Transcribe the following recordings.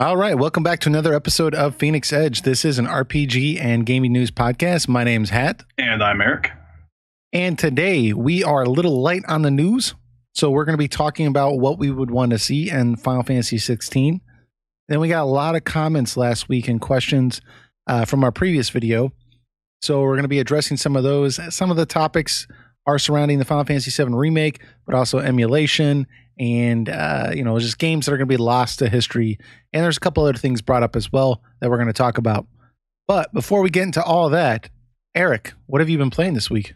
All right, welcome back to another episode of Phoenix Edge. This is an RPG and gaming news podcast. My name's Hat. And I'm Eric. And today we are a little light on the news. So we're going to be talking about what we would want to see in Final Fantasy XVI. Then we got a lot of comments last week and questions from our previous video. So we're going to be addressing some of those. Some of the topics are surrounding the Final Fantasy VII Remake, but also emulation and, just games that are going to be lost to history. And there's a couple other things brought up as well that we're going to talk about. But before we get into all of that, Eric, what have you been playing this week?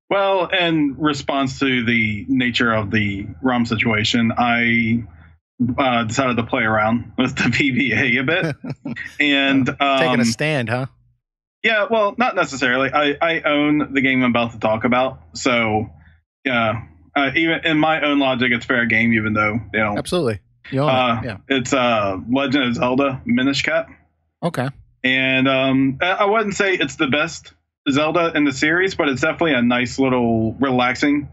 Well, in response to the nature of the ROM situation, I decided to play around with the PBA a bit. And taking a stand, huh? Yeah, well, not necessarily. I own the game I'm about to talk about. So, yeah, even in my own logic, it's fair game, even though they don't. Absolutely. You own it. Yeah. It's Legend of Zelda Minish Cap. Okay. And I wouldn't say it's the best Zelda in the series, but it's definitely a nice little relaxing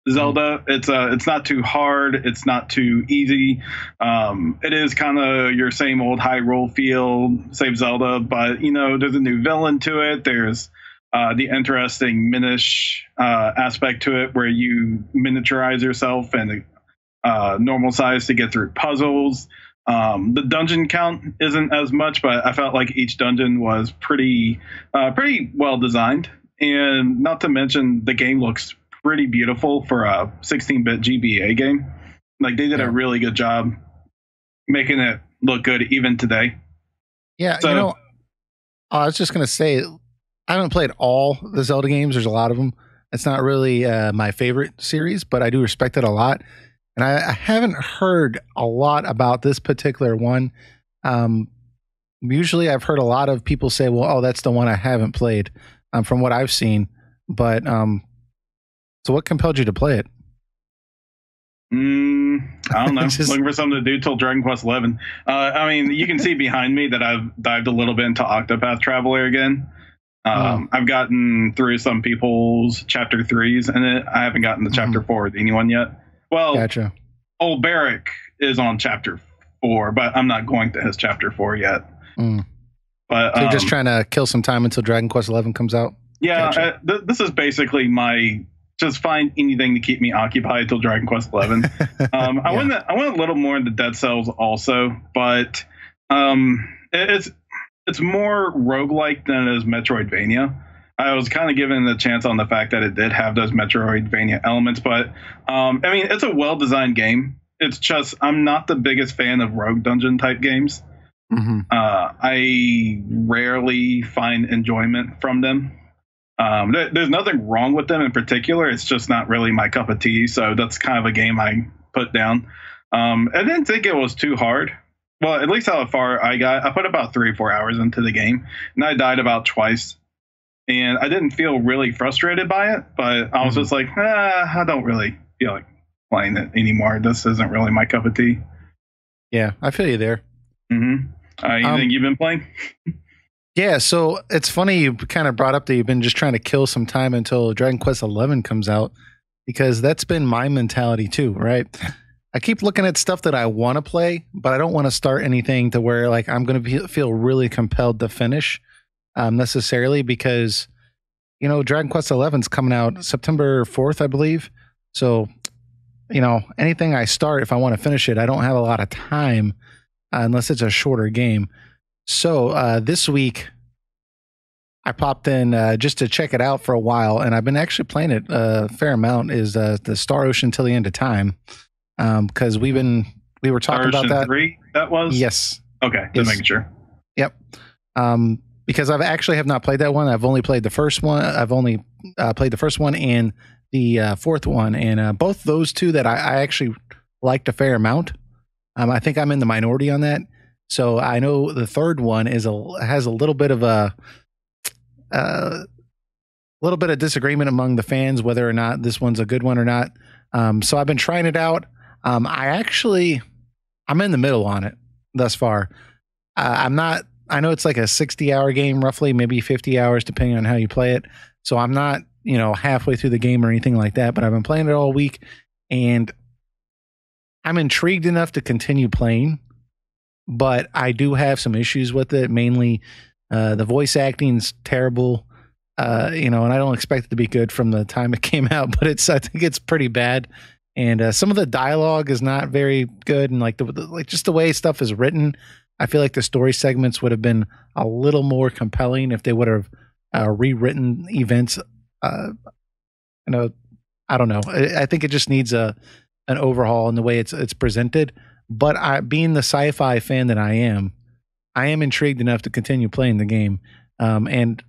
Zelda. It's not too hard. It's not too easy. It is kind of your same old Hyrule feel, save Zelda, but there's a new villain to it. There's the interesting Minish aspect to it, where you miniaturize yourself and normal size to get through puzzles. The dungeon count isn't as much, but I felt like each dungeon was pretty well designed, and not to mention the game looks pretty beautiful for a 16-bit GBA game. Like, they did a really good job making it look good even today. Yeah, so, I was just gonna say, I haven't played all the Zelda games. There's a lot of them. It's not really my favorite series, but I do respect it a lot. And I haven't heard a lot about this particular one. Usually I've heard a lot of people say, well, oh, that's the one I haven't played from what I've seen. But so what compelled you to play it? I don't know. Looking for something to do till Dragon Quest XI. You can see behind me that I've dived a little bit into Octopath Traveler again. I've gotten through some people's chapter 3s, and I haven't gotten to chapter 4 with anyone yet. Well, gotcha. Old Barrick is on chapter 4, but I'm not going to his chapter 4 yet. But so you're just trying to kill some time until Dragon Quest XI comes out? Yeah, gotcha. This is basically my just find anything to keep me occupied till Dragon Quest XI. I went a little more into Dead Cells also, but it's more roguelike than it is Metroidvania. I was kind of given the chance on the fact that it did have those Metroidvania elements, but it's a well-designed game. It's just I'm not the biggest fan of rogue dungeon type games. I rarely find enjoyment from them. There's nothing wrong with them in particular. It's just not really my cup of tea. So that's kind of a game I put down. I didn't think it was too hard. Well, at least how far I got. I put about 3 or 4 hours into the game, and I died about twice. And I didn't feel really frustrated by it, but I was just like, I don't really feel like playing it anymore. This isn't really my cup of tea. Yeah, I feel you there. Anything you've been playing? Yeah, so it's funny you kind of brought up that you've been just trying to kill some time until Dragon Quest XI comes out, because that's been my mentality too, right? I keep looking at stuff that I want to play, but I don't want to start anything to where like I'm going to feel really compelled to finish. Necessarily, because Dragon Quest XI is coming out September 4th, I believe. So anything I start, if I want to finish it, I don't have a lot of time unless it's a shorter game. So this week I popped in just to check it out for a while, and I've been actually playing it a fair amount. Is the Star Ocean Till the End of Time, because we were talking about that. 3, that was? Yes. Okay, just making sure. Yep. Because I've actually have not played that one. I've only played the first one. I've only played the first one and the fourth one, and both those two that I actually liked a fair amount. I think I'm in the minority on that. So I know the third one has a little bit of a little bit of disagreement among the fans whether or not this one's a good one or not. So I've been trying it out. I'm in the middle on it thus far. I know it's like a 60-hour game, roughly, maybe 50 hours, depending on how you play it. So I'm not, halfway through the game or anything like that, but I've been playing it all week, and I'm intrigued enough to continue playing, but I do have some issues with it. Mainly, the voice acting's terrible. And I don't expect it to be good from the time it came out, but I think it's pretty bad. And some of the dialogue is not very good, and like just the way stuff is written, I feel like the story segments would have been a little more compelling if they would have rewritten events. I don't know. I think it just needs an overhaul in the way it's presented. But being the sci-fi fan that I am intrigued enough to continue playing the game. And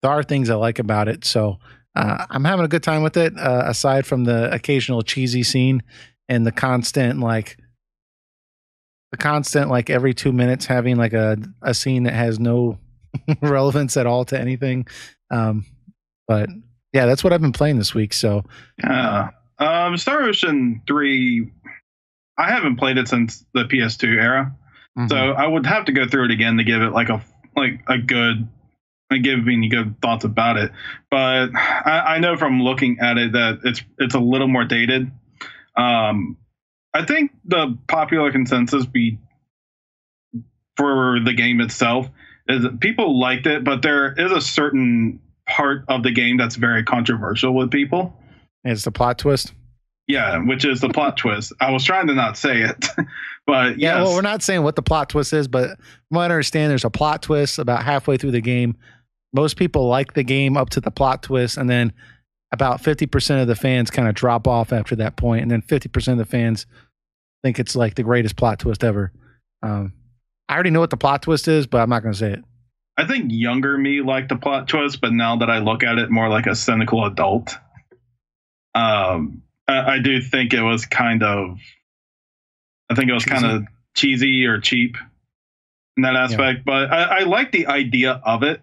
there are things I like about it. So I'm having a good time with it, aside from the occasional cheesy scene and the constant every 2 minutes having like a scene that has no relevance at all to anything. But yeah, that's what I've been playing this week. So Star Ocean 3, I haven't played it since the PS2 era. Mm-hmm. So I would have to go through it again to give it give any good thoughts about it. But I know from looking at it that it's a little more dated. I think the popular consensus for the game itself is that people liked it, but there is a certain part of the game that's very controversial with people. It's the plot twist. Yeah, which is the plot twist. I was trying to not say it, but yeah. Yes. Well, we're not saying what the plot twist is, but from what I understand, there's a plot twist about halfway through the game. Most people like the game up to the plot twist, and then about 50% of the fans kind of drop off after that point, and then 50% of the fans think it's like the greatest plot twist ever. I already know what the plot twist is, but I'm not going to say it. I think younger me liked the plot twist, but now that I look at it more like a cynical adult, I do think it was kind of cheesy or cheap in that aspect. Yeah. But I like the idea of it,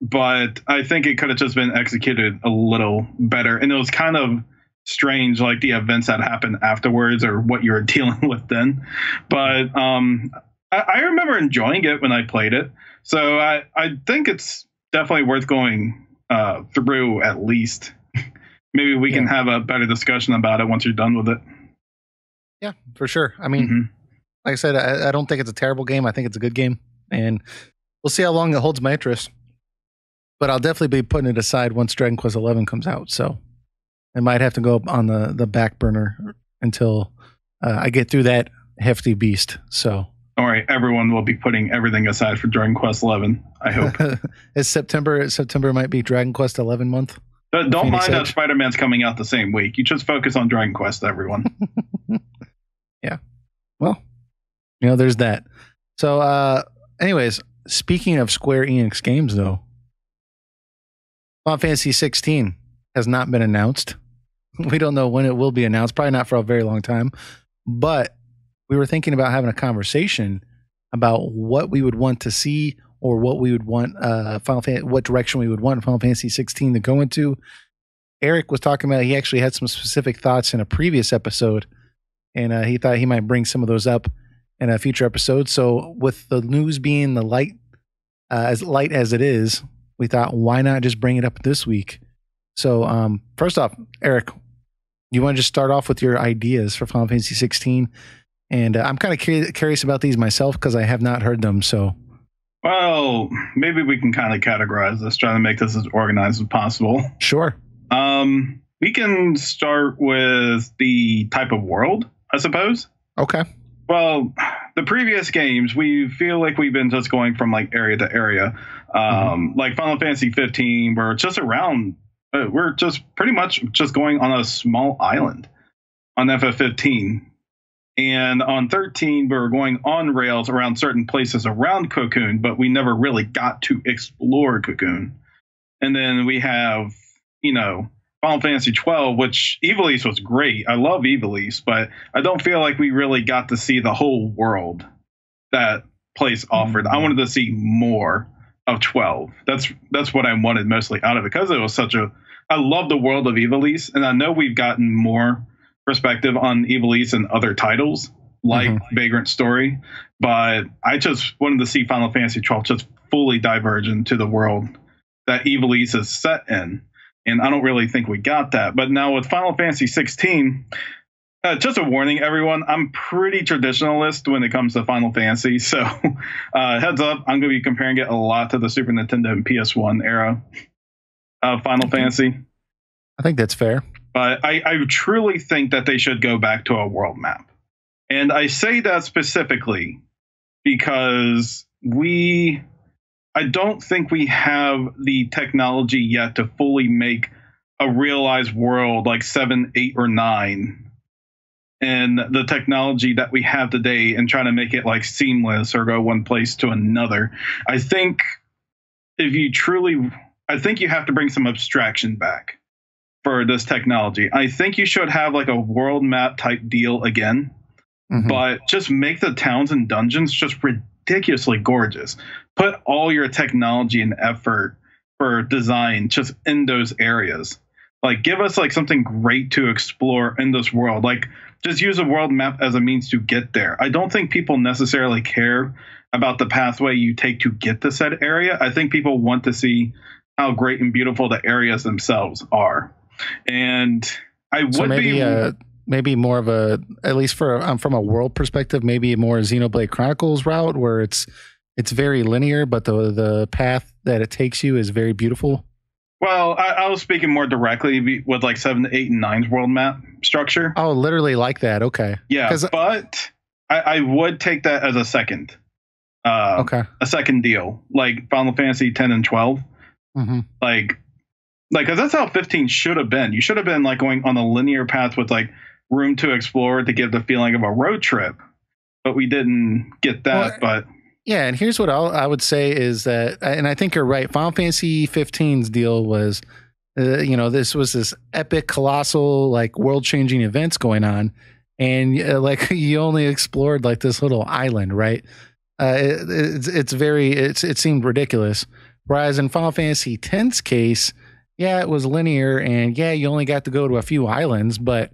but I think it could have just been executed a little better. And it was kind of strange, like the events that happened afterwards or what you were dealing with then. But I remember enjoying it when I played it. So I think it's definitely worth going through at least. Maybe we can have a better discussion about it once you're done with it. Yeah, for sure. I mean, like I said, I don't think it's a terrible game. I think it's a good game. And we'll see how long it holds my interest. But I'll definitely be putting it aside once Dragon Quest XI comes out. So it might have to go on the back burner until I get through that hefty beast. So don't worry, everyone will be putting everything aside for Dragon Quest XI, I hope. September might be Dragon Quest XI month. But don't mind that Spider-Man's coming out the same week. You just focus on Dragon Quest, everyone. Yeah. Well, there's that. So anyways, speaking of Square Enix games, though, Final Fantasy XVI has not been announced. We don't know when it will be announced. Probably not for a very long time. But we were thinking about having a conversation about what we would want to see, or what we would want what direction we would want Final Fantasy 16 to go into. Eric was talking about, he actually had some specific thoughts in a previous episode, and he thought he might bring some of those up in a future episode. So with the news being as light as it is, we thought, why not just bring it up this week? So first off, Eric, you want to just start off with your ideas for Final Fantasy 16? And I'm kind of curious about these myself because I have not heard them. So, well, maybe we can kind of categorize this, trying to make this as organized as possible. Sure. We can start with the type of world, I suppose. Okay. Well, the previous games, we feel like we've been just going from like area to area. Like Final Fantasy 15, we're just pretty much just going on a small island on FF15. And on 13, we were going on rails around certain places around Cocoon, but we never really got to explore Cocoon. And then we have, Final Fantasy 12, which Ivalice was great. I love Ivalice, but I don't feel like we really got to see the whole world that place offered. I wanted to see more of 12. That's what I wanted mostly out of it, because it was I love the world of Ivalice, and I know we've gotten more perspective on Ivalice and other titles like Vagrant Story, but I just wanted to see Final Fantasy 12 just fully diverge into the world that Ivalice is set in, and I don't really think we got that. But now with Final Fantasy 16, Just a warning, everyone. I'm pretty traditionalist when it comes to Final Fantasy, so heads up, I'm going to be comparing it a lot to the Super Nintendo and PS1 era of Final Fantasy. I think that's fair. But I truly think that they should go back to a world map. And I say that specifically because I don't think we have the technology yet to fully make a realized world like 7, 8, or 9. And the technology that we have today and trying to make it like seamless or go one place to another. I think I think you have to bring some abstraction back for this technology. I think you should have like a world map type deal again, but just make the towns and dungeons just ridiculously gorgeous. Put all your technology and effort for design just in those areas. Like, give us like something great to explore in this world. Like, just use a world map as a means to get there. I don't think people necessarily care about the pathway you take to get to said area. I think people want to see how great and beautiful the areas themselves are. And I would maybe more of a, at least for from a world perspective, maybe more Xenoblade Chronicles route where it's very linear, but the path that it takes you is very beautiful. Well, I was speaking more directly with like 7, 8, and 9's world map structure. Oh, literally like that. Okay. Yeah, but I would take that as a second. A second deal, like Final Fantasy 10 and 12. Like, because that's how 15 should have been. You should have been like going on a linear path with like room to explore to give the feeling of a road trip. But we didn't get that. But yeah, and here's what I would say is that, and I think you're right. Final Fantasy 15's deal was, this was this epic, colossal, like world-changing events going on, and like you only explored like this little island, right? It seemed ridiculous. Whereas in Final Fantasy X's case, yeah, it was linear, and yeah, you only got to go to a few islands, but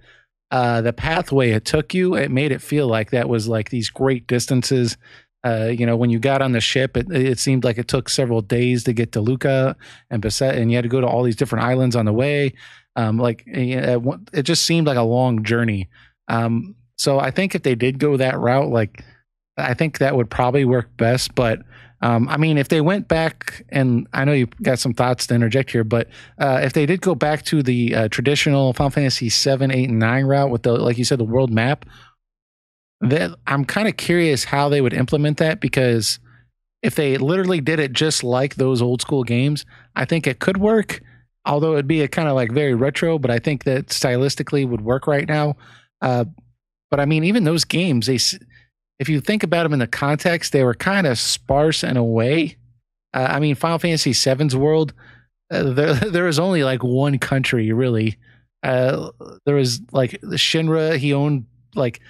the pathway it took you, it made it feel like that was like these great distances. When you got on the ship, it seemed like it took several days to get to Luca and Basset, and you had to go to all these different islands on the way. It just seemed like a long journey. So I think if they did go that route, like I think that would probably work best. But if they went back, and I know you got some thoughts to interject here, but if they did go back to the traditional Final Fantasy 7, 8, and 9 route with the, like you said, the world map, that I'm kind of curious how they would implement that, because if they literally did it just like those old school games, I think it could work, although it'd be a kind of like very retro, but I think that stylistically would work right now. But even those games, if you think about them in the context, they were kind of sparse in a way. Final Fantasy VII's world, there was only like one country really. There was like Shinra, he owned like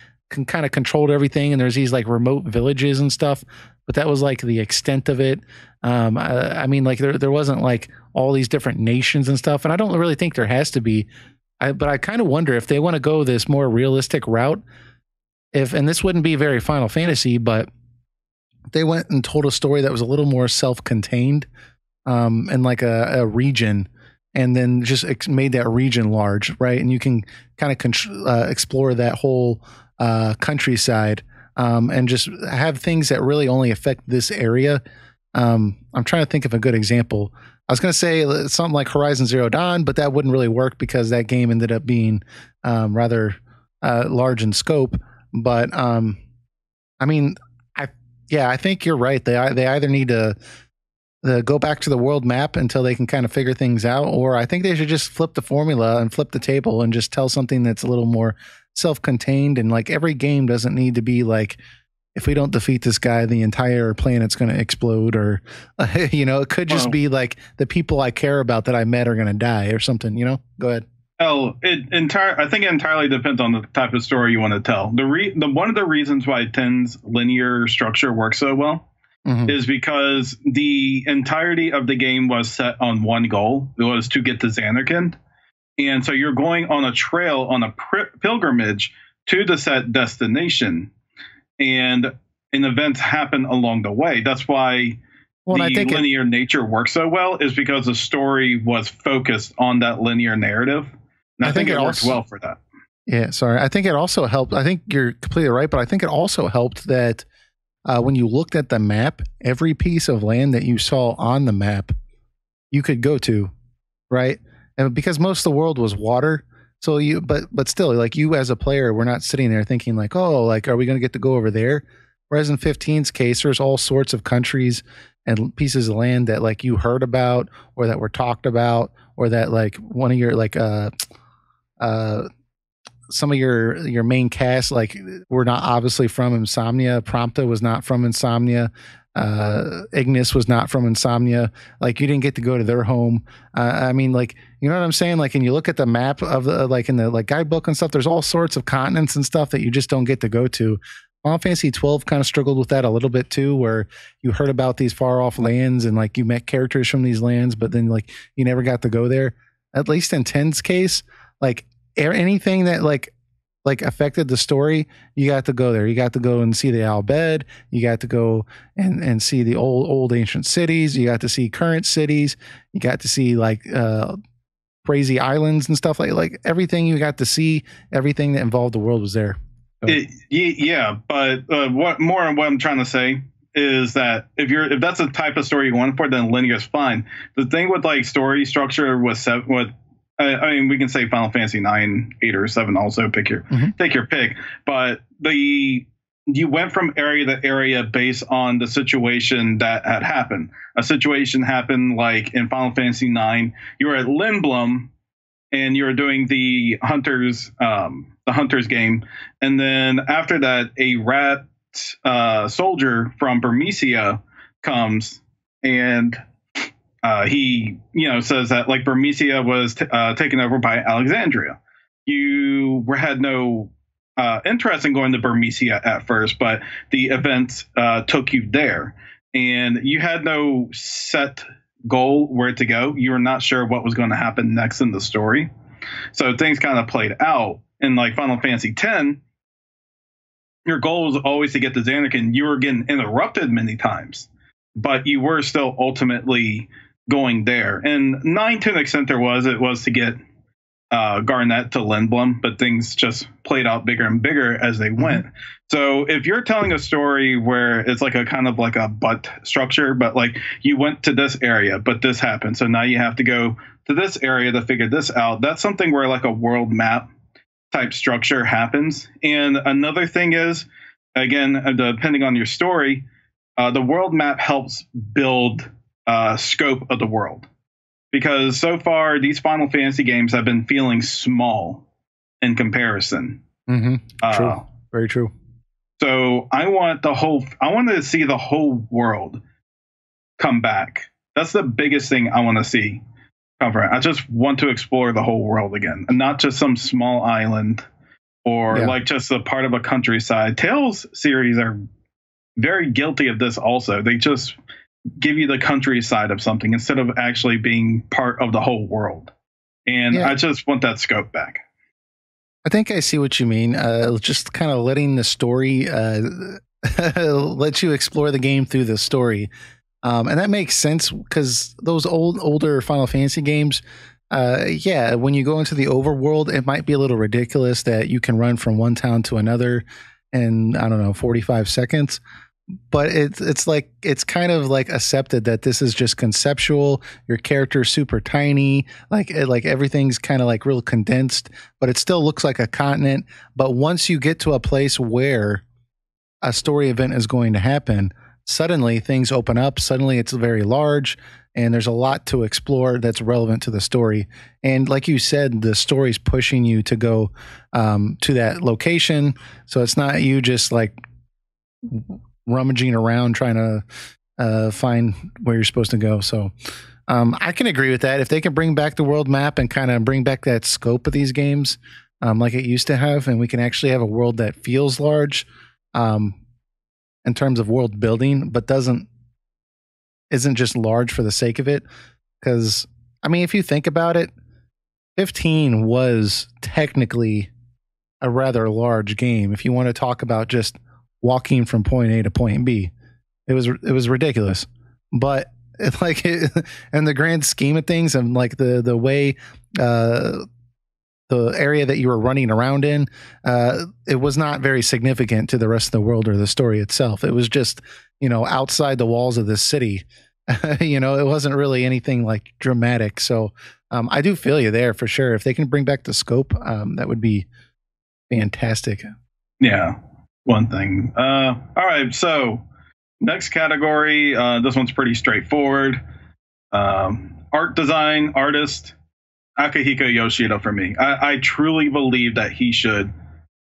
kind of controlled everything, and there's these like remote villages and stuff, but that was like the extent of it. There wasn't like all these different nations and stuff, and I don't really think there has to be. But I kind of wonder if they want to go this more realistic route, and this wouldn't be very Final Fantasy, but they went and told a story that was a little more self-contained, in like a region, and then just made that region large, right? And you can kind of explore that whole countryside, and just have things that really only affect this area. I'm trying to think of a good example. I was going to say something like Horizon Zero Dawn, but that wouldn't really work because that game ended up being rather large in scope. But I think you're right. They either need to go back to the world map until they can kind of figure things out, or I think they should just flip the formula and flip the table and just tell something that's a little more self-contained. And like every game doesn't need to be like, if we don't defeat this guy, the entire planet's going to explode, or it could just be like the people I care about that I met are going to die or something. Go ahead. I think it entirely depends on the type of story you want to tell. One of the reasons why 10's linear structure works so well is because the entirety of the game was set on one goal. It was to get to Zanarkand. And so you're going on a trail, on a pilgrimage to the set destination, and events happen along the way. That's why linear nature works so well, is because the story was focused on that linear narrative. And I think it works well for that. Yeah, sorry. I think it also helped. I think you're completely right, but I think it also helped that when you looked at the map, every piece of land that you saw on the map, you could go to, right? And because most of the world was water, so but still, like you as a player, we're not sitting there thinking like, oh, like are we going to get to go over there? Whereas in 15's case, there's all sorts of countries and pieces of land that like you heard about or that were talked about or that like one of your like uh some of your main cast like were not obviously from Insomnia. Prompta was not from Insomnia. Ignis was not from Insomnia. Like you didn't get to go to their home. I mean, like you know what I'm saying? Like, and you look at the map of the like in the like guidebook and stuff. There's all sorts of continents and stuff that you just don't get to go to. Final Fantasy 12 kind of struggled with that a little bit too, where you heard about these far off lands and like you met characters from these lands, but then like you never got to go there. At least in 10's case, like anything that like affected the story, you got to go there. You got to go and see the Al Bhed. You got to go and see the old ancient cities. You got to see current cities. You got to see like crazy islands and stuff like everything you got to see. Everything that involved the world was there. So. Yeah, but what I'm trying to say is that if that's the type of story you want for, then linear is fine. The thing with like story structure with I mean, we can say Final Fantasy 9, 8, or 7 also, take your pick. But you went from area to area based on the situation that had happened. A situation happened like in Final Fantasy 9, you were at Lindblum and you were doing the Hunters game. And then after that, a rat soldier from Burmecia comes and he, says that like Burmecia was taken over by Alexandria. You had no interest in going to Burmecia at first, but the events took you there, and you had no set goal where to go. You were not sure what was going to happen next in the story, so things kind of played out. In like Final Fantasy X, your goal was always to get to Zanarkand. You were getting interrupted many times, but you were still ultimately going there. And 9, to an extent, it was to get Garnet to Lindblum, but things just played out bigger and bigger as they went. So if you're telling a story where it's like a kind of like a butt structure, but like you went to this area, but this happened, so now you have to go to this area to figure this out, that's something where like a world map type structure happens. And another thing is, again, depending on your story, the world map helps build scope of the world, because so far these Final Fantasy games have been feeling small in comparison. True. Very true. So I wanted to see the whole world come back. That's the biggest thing I want to see come from it. I just want to explore the whole world again, and not just some small island or like just a part of a countryside. Tales series are very guilty of this also. They just give you the countryside of something instead of actually being part of the whole world. And I just want that scope back. I think I see what you mean. Just kind of letting the story let you explore the game through the story. And that makes sense because those older Final Fantasy games, when you go into the overworld, it might be a little ridiculous that you can run from one town to another in, 45 seconds. But it's like it's kind of like accepted that this is just conceptual. Your character's super tiny, like everything's kind of like real condensed, but it still looks like a continent. But once you get to a place where a story event is going to happen, suddenly things open up. Suddenly it's very large, and there's a lot to explore that's relevant to the story. And like you said, the story's pushing you to go to that location, so it's not you just like rummaging around trying to find where you're supposed to go. So I can agree with that. If they can bring back the world map and kind of bring back that scope of these games like it used to have, and we can actually have a world that feels large in terms of world building, but isn't just large for the sake of it. Because, I mean, if you think about it, 15 was technically a rather large game. If you want to talk about just walking from point A to point B, it was ridiculous. But it's like in the grand scheme of things, and like the way the area that you were running around in, it was not very significant to the rest of the world or the story itself. It was just, outside the walls of this city. It wasn't really anything like dramatic. So I do feel you there for sure. If they can bring back the scope, that would be fantastic. Yeah, one thing. All right, so next category. This one's pretty straightforward. Art design, artist, Akihiko Yoshida for me. I truly believe that he should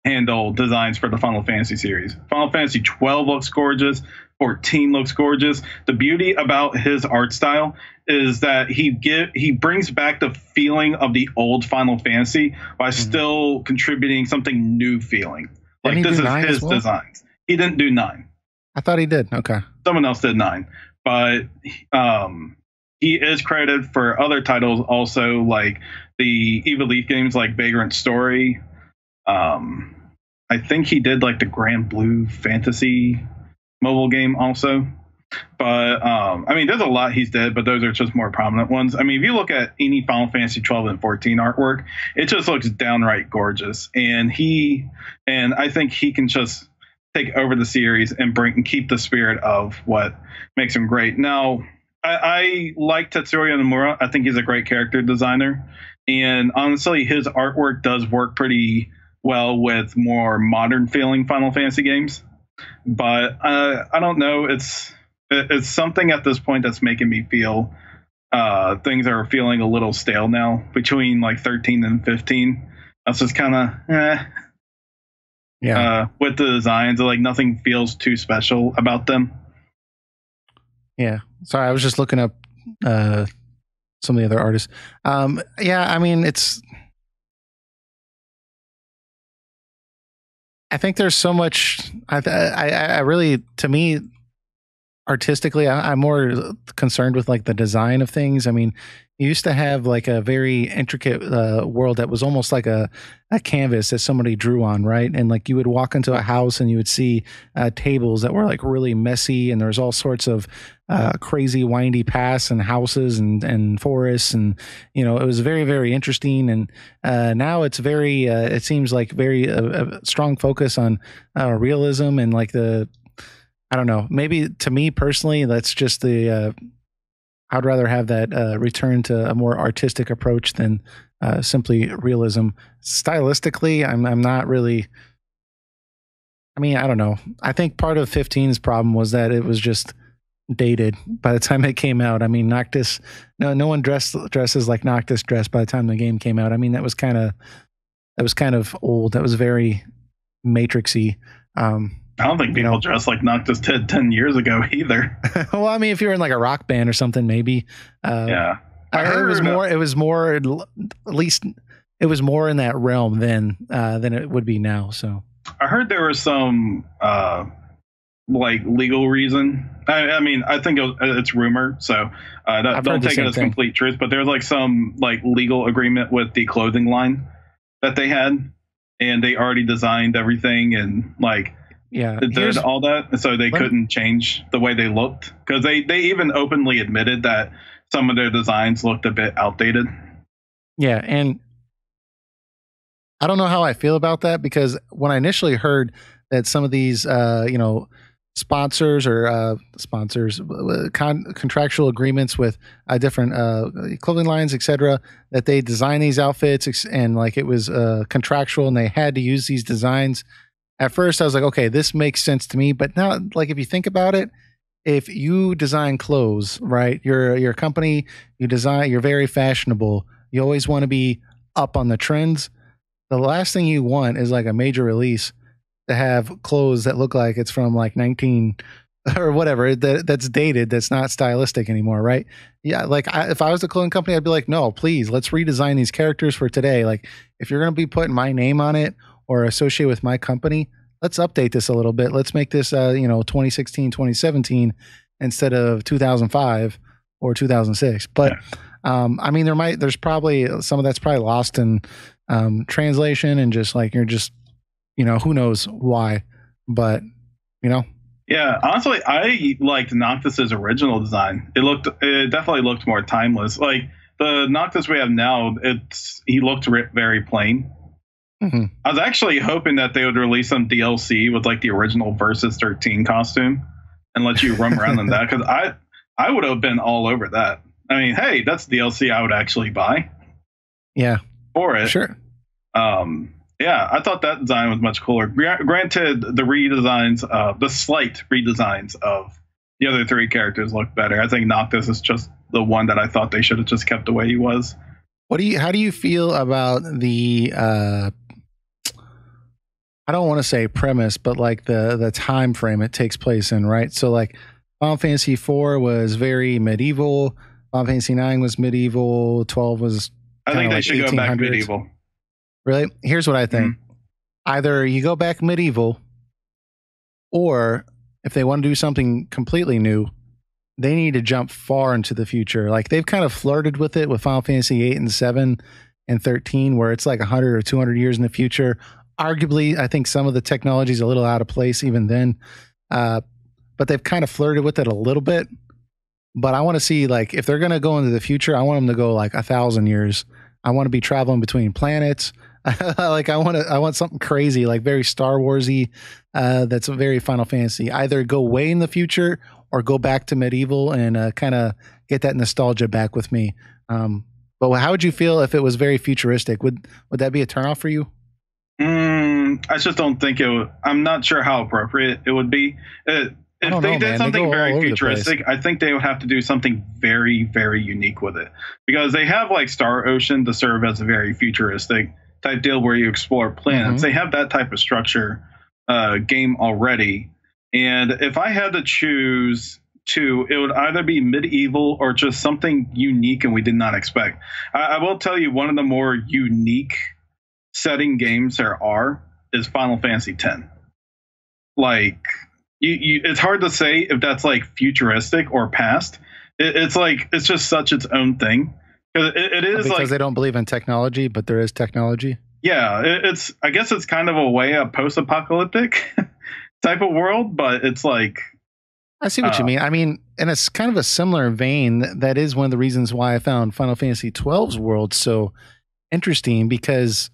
handle designs for the Final Fantasy series. Final Fantasy 12 looks gorgeous. 14 looks gorgeous. The beauty about his art style is that he brings back the feeling of the old Final Fantasy while still contributing something new feeling. Like this is his designs. He didn't do 9. I thought he did. Okay. Someone else did 9. But he is credited for other titles also, like the Eva Leaf games like Vagrant Story. I think he did like the Grand Blue Fantasy mobile game also. But there's a lot he's did, but those are just more prominent ones. If you look at any Final Fantasy 12 and 14 artwork, it just looks downright gorgeous. And I think he can just take over the series and keep the spirit of what makes him great. Now, I like Tetsuya Nomura. I think he's a great character designer. And honestly, his artwork does work pretty well with more modern feeling Final Fantasy games. But I don't know. It's something at this point that's making me feel things are feeling a little stale now between like 13 and 15. That's just kind of with the designs, like nothing feels too special about them. Yeah. Sorry, I was just looking up some of the other artists. I think there's so much. I really, to me, artistically, I'm more concerned with like the design of things. You used to have like a very intricate world that was almost like a canvas that somebody drew on, right? And like you would walk into a house and you would see tables that were like really messy, and there's all sorts of crazy windy paths and houses and forests, and it was very, very interesting. And now it's very it seems like very strong focus on realism and like I don't know, maybe to me personally that's just I'd rather have that return to a more artistic approach than simply realism. Stylistically, I'm not really. I don't know. I think part of 15's problem was that it was just dated by the time it came out. Noctis. No one dresses like Noctis dressed by the time the game came out. That was kind of old. That was very Matrixy. I don't think people dress like Noctis did 10 years ago either. Well, if you're in like a rock band or something, maybe. Yeah. It was more, at least it was more in that realm than it would be now. So I heard there was some like legal reason. I think it's rumor, so don't take it as complete truth. But there's like some like legal agreement with the clothing line that they had, and they already designed everything and like. Yeah, it did all that, so they couldn't change the way they looked, because they even openly admitted that some of their designs looked a bit outdated. Yeah, and I don't know how I feel about that, because when I initially heard that some of these sponsors or contractual agreements with different clothing lines, etc., that they design these outfits and like it was contractual and they had to use these designs. At first, I was like, okay, this makes sense to me. But now, like, if you think about it, if you design clothes, right, you're a company, you're very fashionable. You always want to be up on the trends. The last thing you want is like a major release to have clothes that look like it's from like 19 or whatever, that's dated, that's not stylistic anymore, right? Yeah, like if I was the clothing company, I'd be like, no, please, let's redesign these characters for today. Like, if you're going to be putting my name on it or associate with my company, let's update this a little bit. Let's make this, 2016, 2017 instead of 2005 or 2006. But, there's probably some of that's probably lost in translation and just like, you're just, who knows why, but, Yeah, honestly, I liked Noctis's original design. It definitely looked more timeless. Like, the Noctis we have now, he looked very plain. Mm-hmm. I was actually hoping that they would release some DLC with like the original Versus 13 costume and let you roam around in that, because I would have been all over that. I mean, hey, that's DLC I would actually buy. Yeah, for it. Sure. Yeah, I thought that design was much cooler. Granted, the slight redesigns of the other three characters look better. I think Noctis is just the one that I thought they should have just kept the way he was. How do you feel about the I don't want to say premise, but like the time frame it takes place in, right? So like Final Fantasy IV was very medieval, Final Fantasy IX was medieval, 12 was I think they like should go back medieval. Really? Here's what I think. Mm-hmm. Either you go back medieval, or if they want to do something completely new, they need to jump far into the future. Like they've kind of flirted with it with Final Fantasy 8 and 7 and 13, where it's like 100 or 200 years in the future. Arguably, I think some of the technology is a little out of place even then. But they've kind of flirted with it a little bit. But I want to see, like, if they're going to go into the future, I want them to go like 1,000 years. I want to be traveling between planets. Like I want something crazy, like very Star Warsy. That's a very Final Fantasy. Either go way in the future or go back to medieval and kind of get that nostalgia back with me. But how would you feel if it was very futuristic? Would that be a turnoff for you? I just don't think it would. I'm not sure how appropriate it would be. If they did something very futuristic, I think they would have to do something very, very unique with it, because they have like Star Ocean to serve as a very futuristic type deal where you explore planets. They have that type of structure game already. And if I had to choose two, it would either be medieval or just something unique and we did not expect. I will tell you, one of the more unique setting games there are is Final Fantasy X. Like, it's hard to say if that's like futuristic or past. It's just such its own thing. It is because like, they don't believe in technology, but there is technology. Yeah, I guess it's kind of a way a post-apocalyptic type of world, but it's like, I see what you mean. I mean, and it's kind of a similar vein. That is one of the reasons why I found Final Fantasy XII's world so interesting, because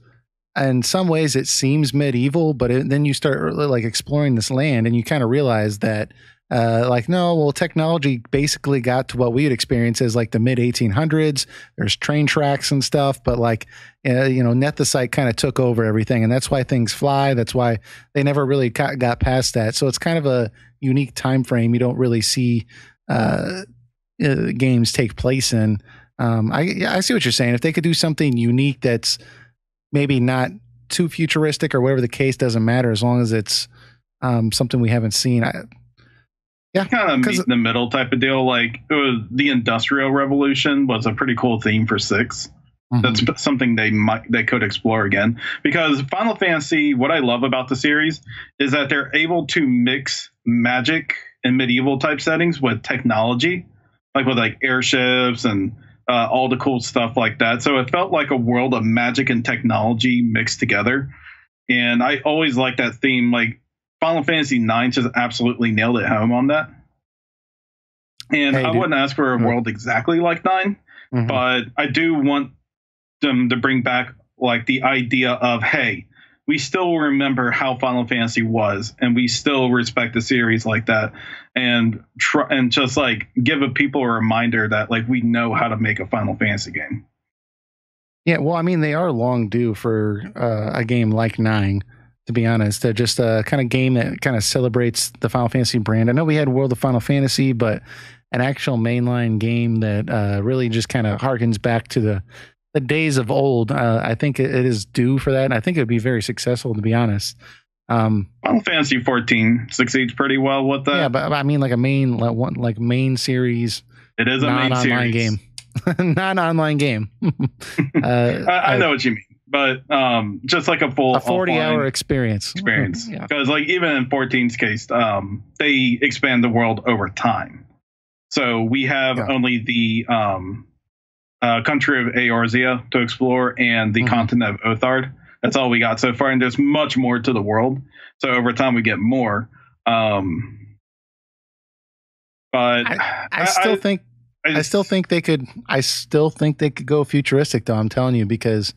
in some ways it seems medieval, but then you start like exploring this land and you kind of realize that technology basically got to what we would experience as like the mid 1800s. There's train tracks and stuff, but like, Nethicite kind of took over everything, and that's why things fly. That's why they never really got past that. So it's kind of a unique time frame you don't really see games take place in. I see what you're saying. If they could do something unique that's maybe not too futuristic or whatever the case, doesn't matter as long as it's something we haven't seen. Yeah, kind of meet in the middle type of deal. Like the Industrial Revolution was a pretty cool theme for 6. That's something they could explore again, because Final Fantasy, what I love about the series is that they're able to mix magic and medieval type settings with technology, like with like airships and all the cool stuff like that. So it felt like a world of magic and technology mixed together. And I always like that theme. Like Final Fantasy IX just absolutely nailed it home on that. And I wouldn't ask for a world exactly like 9, but I do want them to bring back like the idea of, hey, we still remember how Final Fantasy was, and we still respect the series like that, and just like give people a reminder that like we know how to make a Final Fantasy game. Yeah, well, I mean, they are long due for a game like 9, to be honest. They're just a kind of game that kind of celebrates the Final Fantasy brand. I know we had World of Final Fantasy, but an actual mainline game that really just kind of harkens back to the days of old. I think it is due for that, and I think it would be very successful, to be honest. Final Fantasy 14 succeeds pretty well with that. Yeah, but I mean, like a main series. It is a main series game, non-online game. I know what you mean, but just like a 40-hour experience. Because like even in 14's case, they expand the world over time. So we have only the country of Eorzea to explore and the continent of Othard. That's all we got so far, and there's much more to the world. So over time we get more. But I still think I still think they could. I still think they could go futuristic, though. I'm telling you, because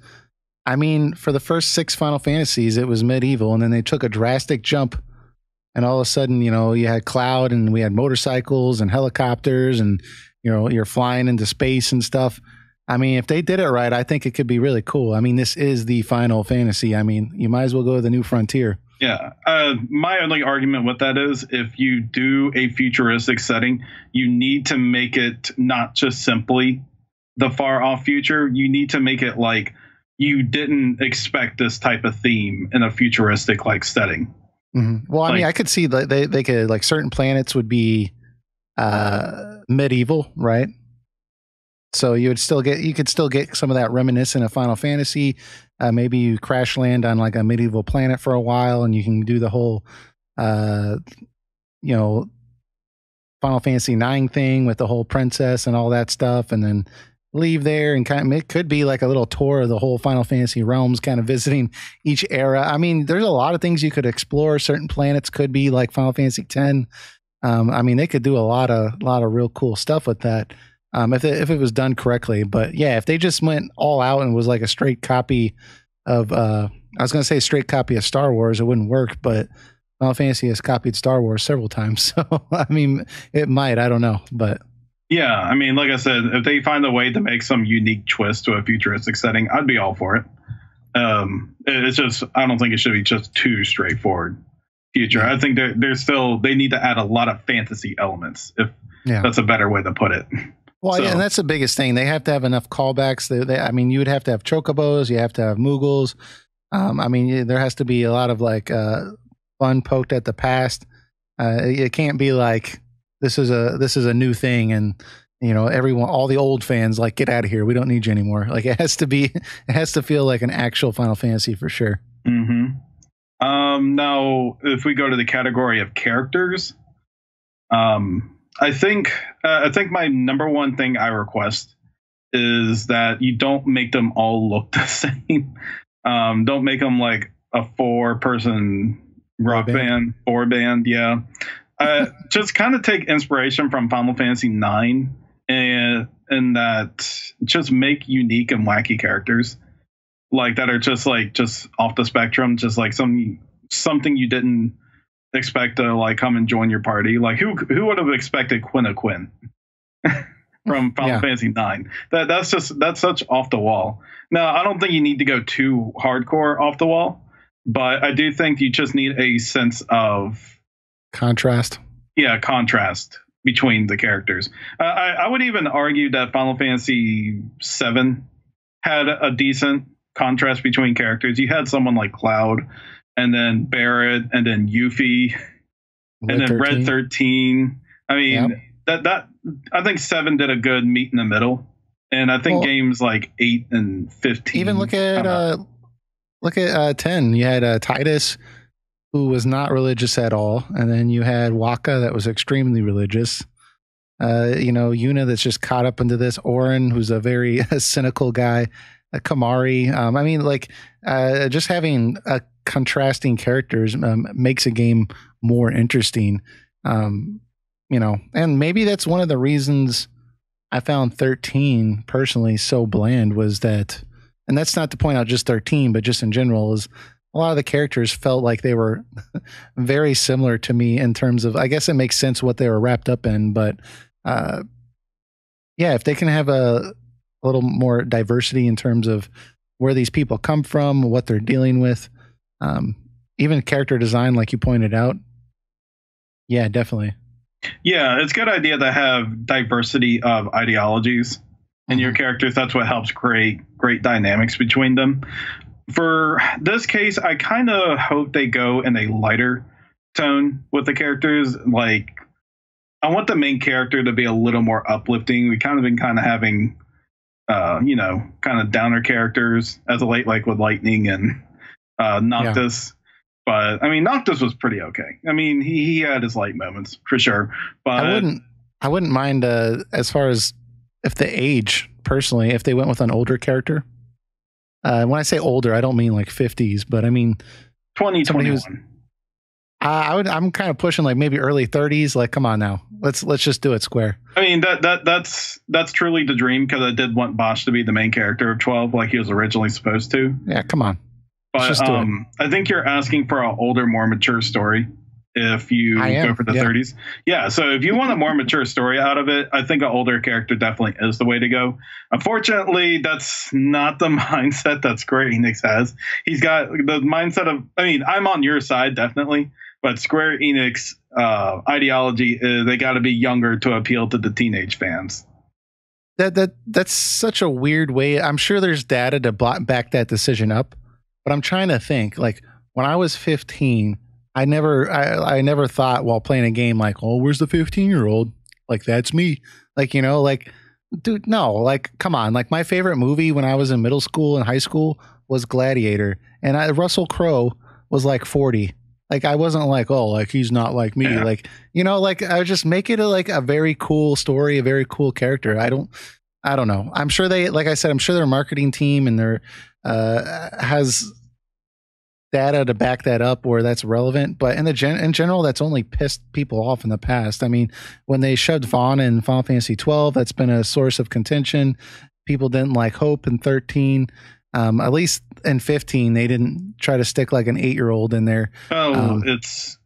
I mean, for the first 6 Final Fantasies, it was medieval, and then they took a drastic jump, and all of a sudden, you know, you had Cloud, and we had motorcycles and helicopters, and you know, you're flying into space and stuff. I mean, if they did it right, I think it could be really cool. I mean, this is the Final Fantasy. I mean, you might as well go to the new frontier. Yeah. My only argument with that is if you do a futuristic setting, you need to make it not just simply the far off future. You need to make it like you didn't expect this type of theme in a futuristic like setting. Mm-hmm. Well, I mean, I could see that they could, like, certain planets would be medieval, right? So you could still get some of that reminiscent of Final Fantasy. Maybe you crash land on like a medieval planet for a while, and you can do the whole, you know, Final Fantasy IX thing with the whole princess and all that stuff, and then leave there and kind of, it could be like a little tour of the whole Final Fantasy realms, kind of visiting each era. I mean, there's a lot of things you could explore. Certain planets could be like Final Fantasy X. I mean, they could do a lot of real cool stuff with that. If it was done correctly. But yeah, if they just went all out and was like a straight copy of, I was going to say straight copy of Star Wars, it wouldn't work, but Final Fantasy has copied Star Wars several times. So, I mean, it might, I don't know, but. Yeah, I mean, like I said, if they find a way to make some unique twist to a futuristic setting, I'd be all for it. It's just, I don't think it should be just too straightforward future. I think they need to add a lot of fantasy elements, if that's a better way to put it. Well, yeah, and that's the biggest thing. They have to have enough callbacks. I mean, you would have to have chocobos. You have to have Moogles. I mean, there has to be a lot of like fun poked at the past. It can't be like this is a new thing, and you know, all the old fans like, get out of here. We don't need you anymore. Like it has to feel like an actual Final Fantasy for sure. Mm-hmm. Now, if we go to the category of characters, I think my number one thing I request is that you don't make them all look the same. Don't make them like a 4-person rock band, 4-band. Yeah. Just kind of take inspiration from Final Fantasy IX and that just make unique and wacky characters like that are just off the spectrum, just like something you didn't expect to like come and join your party. Like who would have expected Quinn from Final Fantasy IX? That's such off the wall. Now, I don't think you need to go too hardcore off the wall, but I do think you just need a sense of contrast. Yeah, contrast between the characters. I would even argue that Final Fantasy VII had a decent contrast between characters. You had someone like Cloud, and then Barrett, and then Yuffie, and then Red 13. I mean, that I think 7 did a good meet in the middle, and I think games like 8 and 15. Even look at 10. You had Titus, who was not religious at all, and then you had Waka, that was extremely religious. You know, Yuna, that's just caught up into this. Orin, who's a very cynical guy. Kamari. I mean, like, just having contrasting characters makes a game more interesting. You know, and maybe that's one of the reasons I found 13 personally so bland, was that, and that's not to point out just 13, but just in general, is a lot of the characters felt like they were very similar to me in terms of, I guess it makes sense what they were wrapped up in, but yeah, if they can have a little more diversity in terms of where these people come from, what they're dealing with, even character design, like you pointed out. Yeah, definitely. Yeah, it's a good idea to have diversity of ideologies in your characters. That's what helps create great dynamics between them. For this case, I kind of hope they go in a lighter tone with the characters. Like, I want the main character to be a little more uplifting. We been having you know, kind of downer characters as of late, like with Lightning and Noctis. But I mean, Noctis was pretty okay. I mean, he had his light moments for sure. But I wouldn't mind as far as if the age, personally, if they went with an older character. When I say older, I don't mean like 50s, but I mean 2021. I'm kind of pushing like maybe early 30s. Like, come on now, let's just do it square. I mean, that's truly the dream, because I did want Bosch to be the main character of 12, like he was originally supposed to. Yeah, come on. But I think you're asking for an older, more mature story if you go for the 30s. Yeah, so if you want a more mature story out of it, I think an older character definitely is the way to go. Unfortunately, that's not the mindset that Square Enix has. He's got the mindset of, I mean, I'm on your side, definitely, but Square Enix ideology is they got to be younger to appeal to the teenage fans. That's such a weird way. I'm sure there's data to back that decision up, but I'm trying to think. Like when I was 15, I never thought while playing a game like, oh, where's the 15-year-old? Like that's me. Like, you know, like, dude, no, like, come on. Like my favorite movie when I was in middle school and high school was Gladiator, and Russell Crowe was like 40. Like I wasn't like, oh, like he's not like me. Yeah. Like, you know, like I would just make it like a very cool story, a very cool character. I don't know. I'm sure like I said, I'm sure their marketing team and their has data to back that up where that's relevant. But in general, that's only pissed people off in the past. I mean, when they shoved Vaughn in Final Fantasy 12, that's been a source of contention. People didn't like Hope in 13. At least in 15, they didn't try to stick like an 8-year-old in there. Oh, it's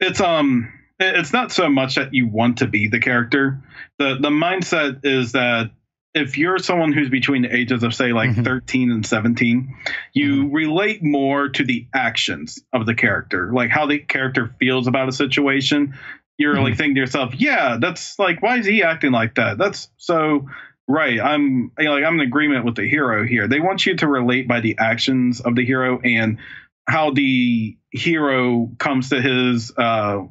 not so much that you want to be the character. The mindset is that if you're someone who's between the ages of say like 13 and 17, you relate more to the actions of the character, like how the character feels about a situation. You're like thinking to yourself, yeah, that's like, why is he acting like that? That's so right. I'm in agreement with the hero here. They want you to relate by the actions of the hero and how the hero comes to his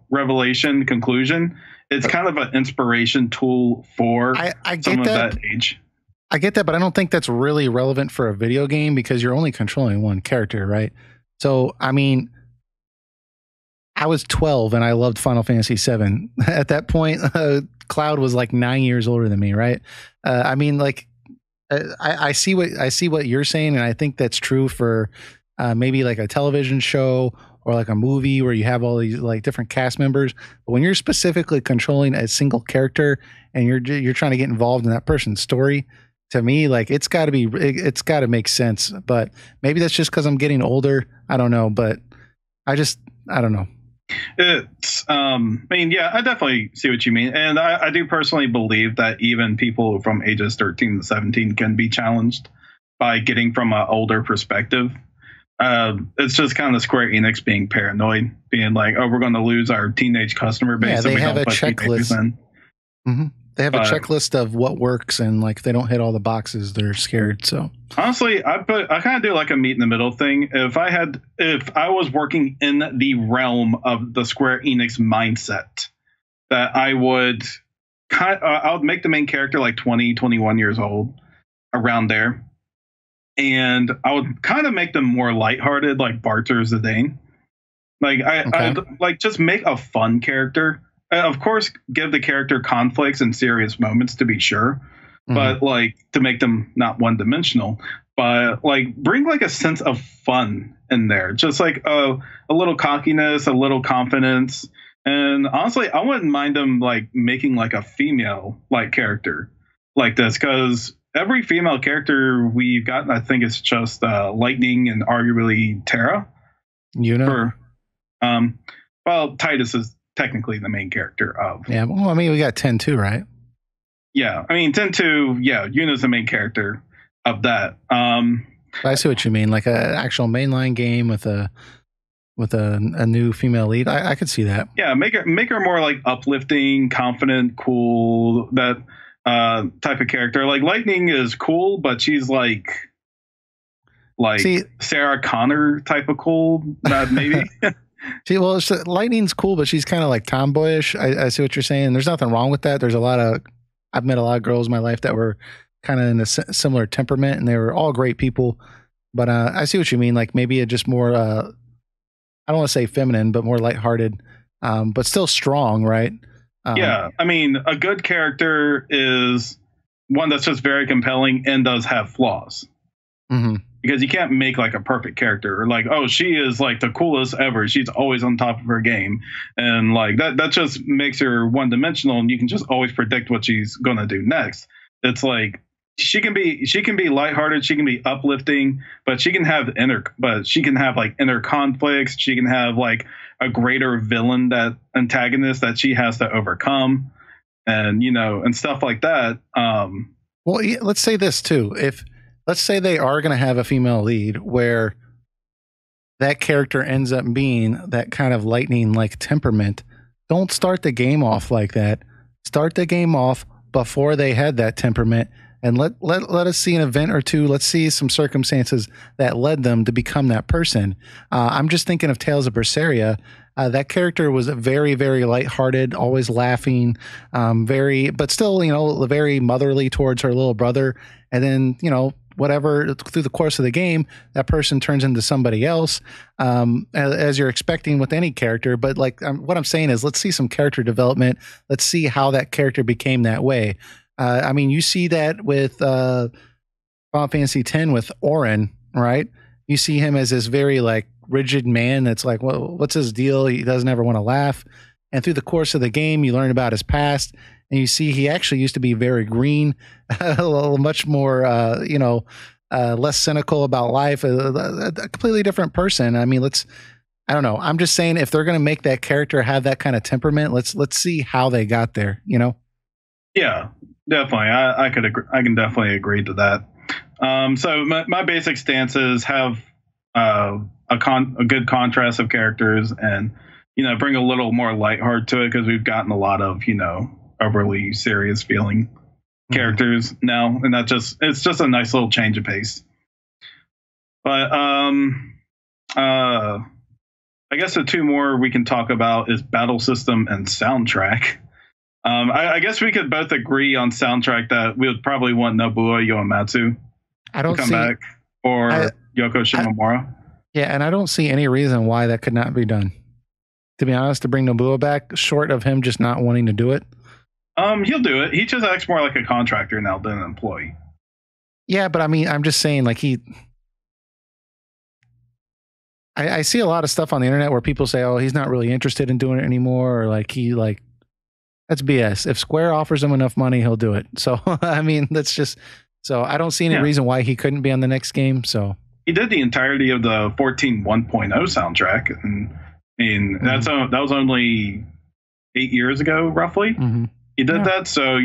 revelation conclusion. It's kind of an inspiration tool for some of that age. I get that, but I don't think that's really relevant for a video game because you're only controlling one character, right? So, I mean, I was 12 and I loved Final Fantasy VII. At that point, Cloud was like 9 years older than me, right? I mean, like, I see what you're saying, and I think that's true for maybe like a television show or like a movie where you have all these like different cast members. But when you're specifically controlling a single character and you're trying to get involved in that person's story, to me, like it's got to make sense. But maybe that's just because I'm getting older. I don't know, but I don't know. It's I mean, yeah, I definitely see what you mean, and I do personally believe that even people from ages 13 to 17 can be challenged by getting from an older perspective. It's just kind of Square Enix being paranoid, being like, "Oh, we're going to lose our teenage customer base." Yeah, they have a checklist. They have a checklist of what works, and like if they don't hit all the boxes, they're scared. So honestly, I kind of do like a meet in the middle thing. If I was working in the realm of the Square Enix mindset, that I would make the main character like 20, 21 years old, around there. And I would kind of make them more lighthearted, like Barter Zidane. Like I'd like just make a fun character. Of course, give the character conflicts and serious moments to be sure, but like to make them not one dimensional. But like bring like a sense of fun in there, just like a little cockiness, a little confidence, and honestly, I wouldn't mind them like making like a female like character like this because. Every female character we've gotten, I think it's just Lightning and arguably Terra. You know, well, Titus is technically the main character of. Yeah, well, I mean, we got 10-2, right? Yeah, I mean 10-2. Yeah, Yuna's the main character of that. I see what you mean, like an actual mainline game with a new female lead. I could see that. Yeah, make her more like uplifting, confident, cool. That. Type of character. Like Lightning is cool, but she's like Sarah Connor type of cool. Maybe. Lightning's cool, but she's kind of like tomboyish. I see what you're saying. There's nothing wrong with that. I've met a lot of girls in my life that were kind of in a similar temperament, and they were all great people. But I see what you mean. Like maybe just more. I don't want to say feminine, but more lighthearted, but still strong, right? Yeah, I mean, a good character is one that's just very compelling and does have flaws. because you can't make like a perfect character or like, oh, she is like the coolest ever. She's always on top of her game. And like that just makes her one dimensional and you can just always predict what she's going to do next. It's like she can be lighthearted. She can be uplifting, but she can have like inner conflicts. She can have like a greater villain antagonist that she has to overcome and, and stuff like that. Well, let's say this too. Let's say they are going to have a female lead where that character ends up being that kind of lightning-like temperament. Don't start the game off like that. Start the game off before they had that temperament and let us see an event or two. Let's see some circumstances that led them to become that person. I'm just thinking of Tales of Berseria. That character was very, very lighthearted, always laughing, but still, very motherly towards her little brother. And then, whatever, through the course of the game, that person turns into somebody else, as you're expecting with any character. But like what I'm saying is, let's see some character development. Let's see how that character became that way. You see that with Final Fantasy X with Auron, right? You see him as this very like rigid man that's like, well, what's his deal? He doesn't ever want to laugh. And through the course of the game, you learn about his past, and you see he actually used to be very green, much more, less cynical about life, a completely different person. I don't know. I'm just saying, if they're going to make that character have that kind of temperament, let's see how they got there. Yeah, definitely. I can definitely agree to that. So my basic stance is have a good contrast of characters and, bring a little more lightheart to it, because we've gotten a lot of, overly serious feeling characters now. And it's just a nice little change of pace. But I guess the two more we can talk about is battle system and soundtrack. I guess we could both agree on soundtrack that we would probably want Nobuo Uematsu to come back, or Yoko Shimomura. Yeah, and I don't see any reason why that could not be done. To be honest, to bring Nobuo back, short of him just not wanting to do it. He'll do it. He just acts more like a contractor now than an employee. Yeah, but I'm just saying, like I see a lot of stuff on the internet where people say, oh, he's not really interested in doing it anymore, or that's BS. If Square offers him enough money, he'll do it. So, that's just, so I don't see any reason why he couldn't be on the next game. So he did the entirety of the 14 1.0 soundtrack. And that was only 8 years ago, roughly. Mm-hmm. He did that. So,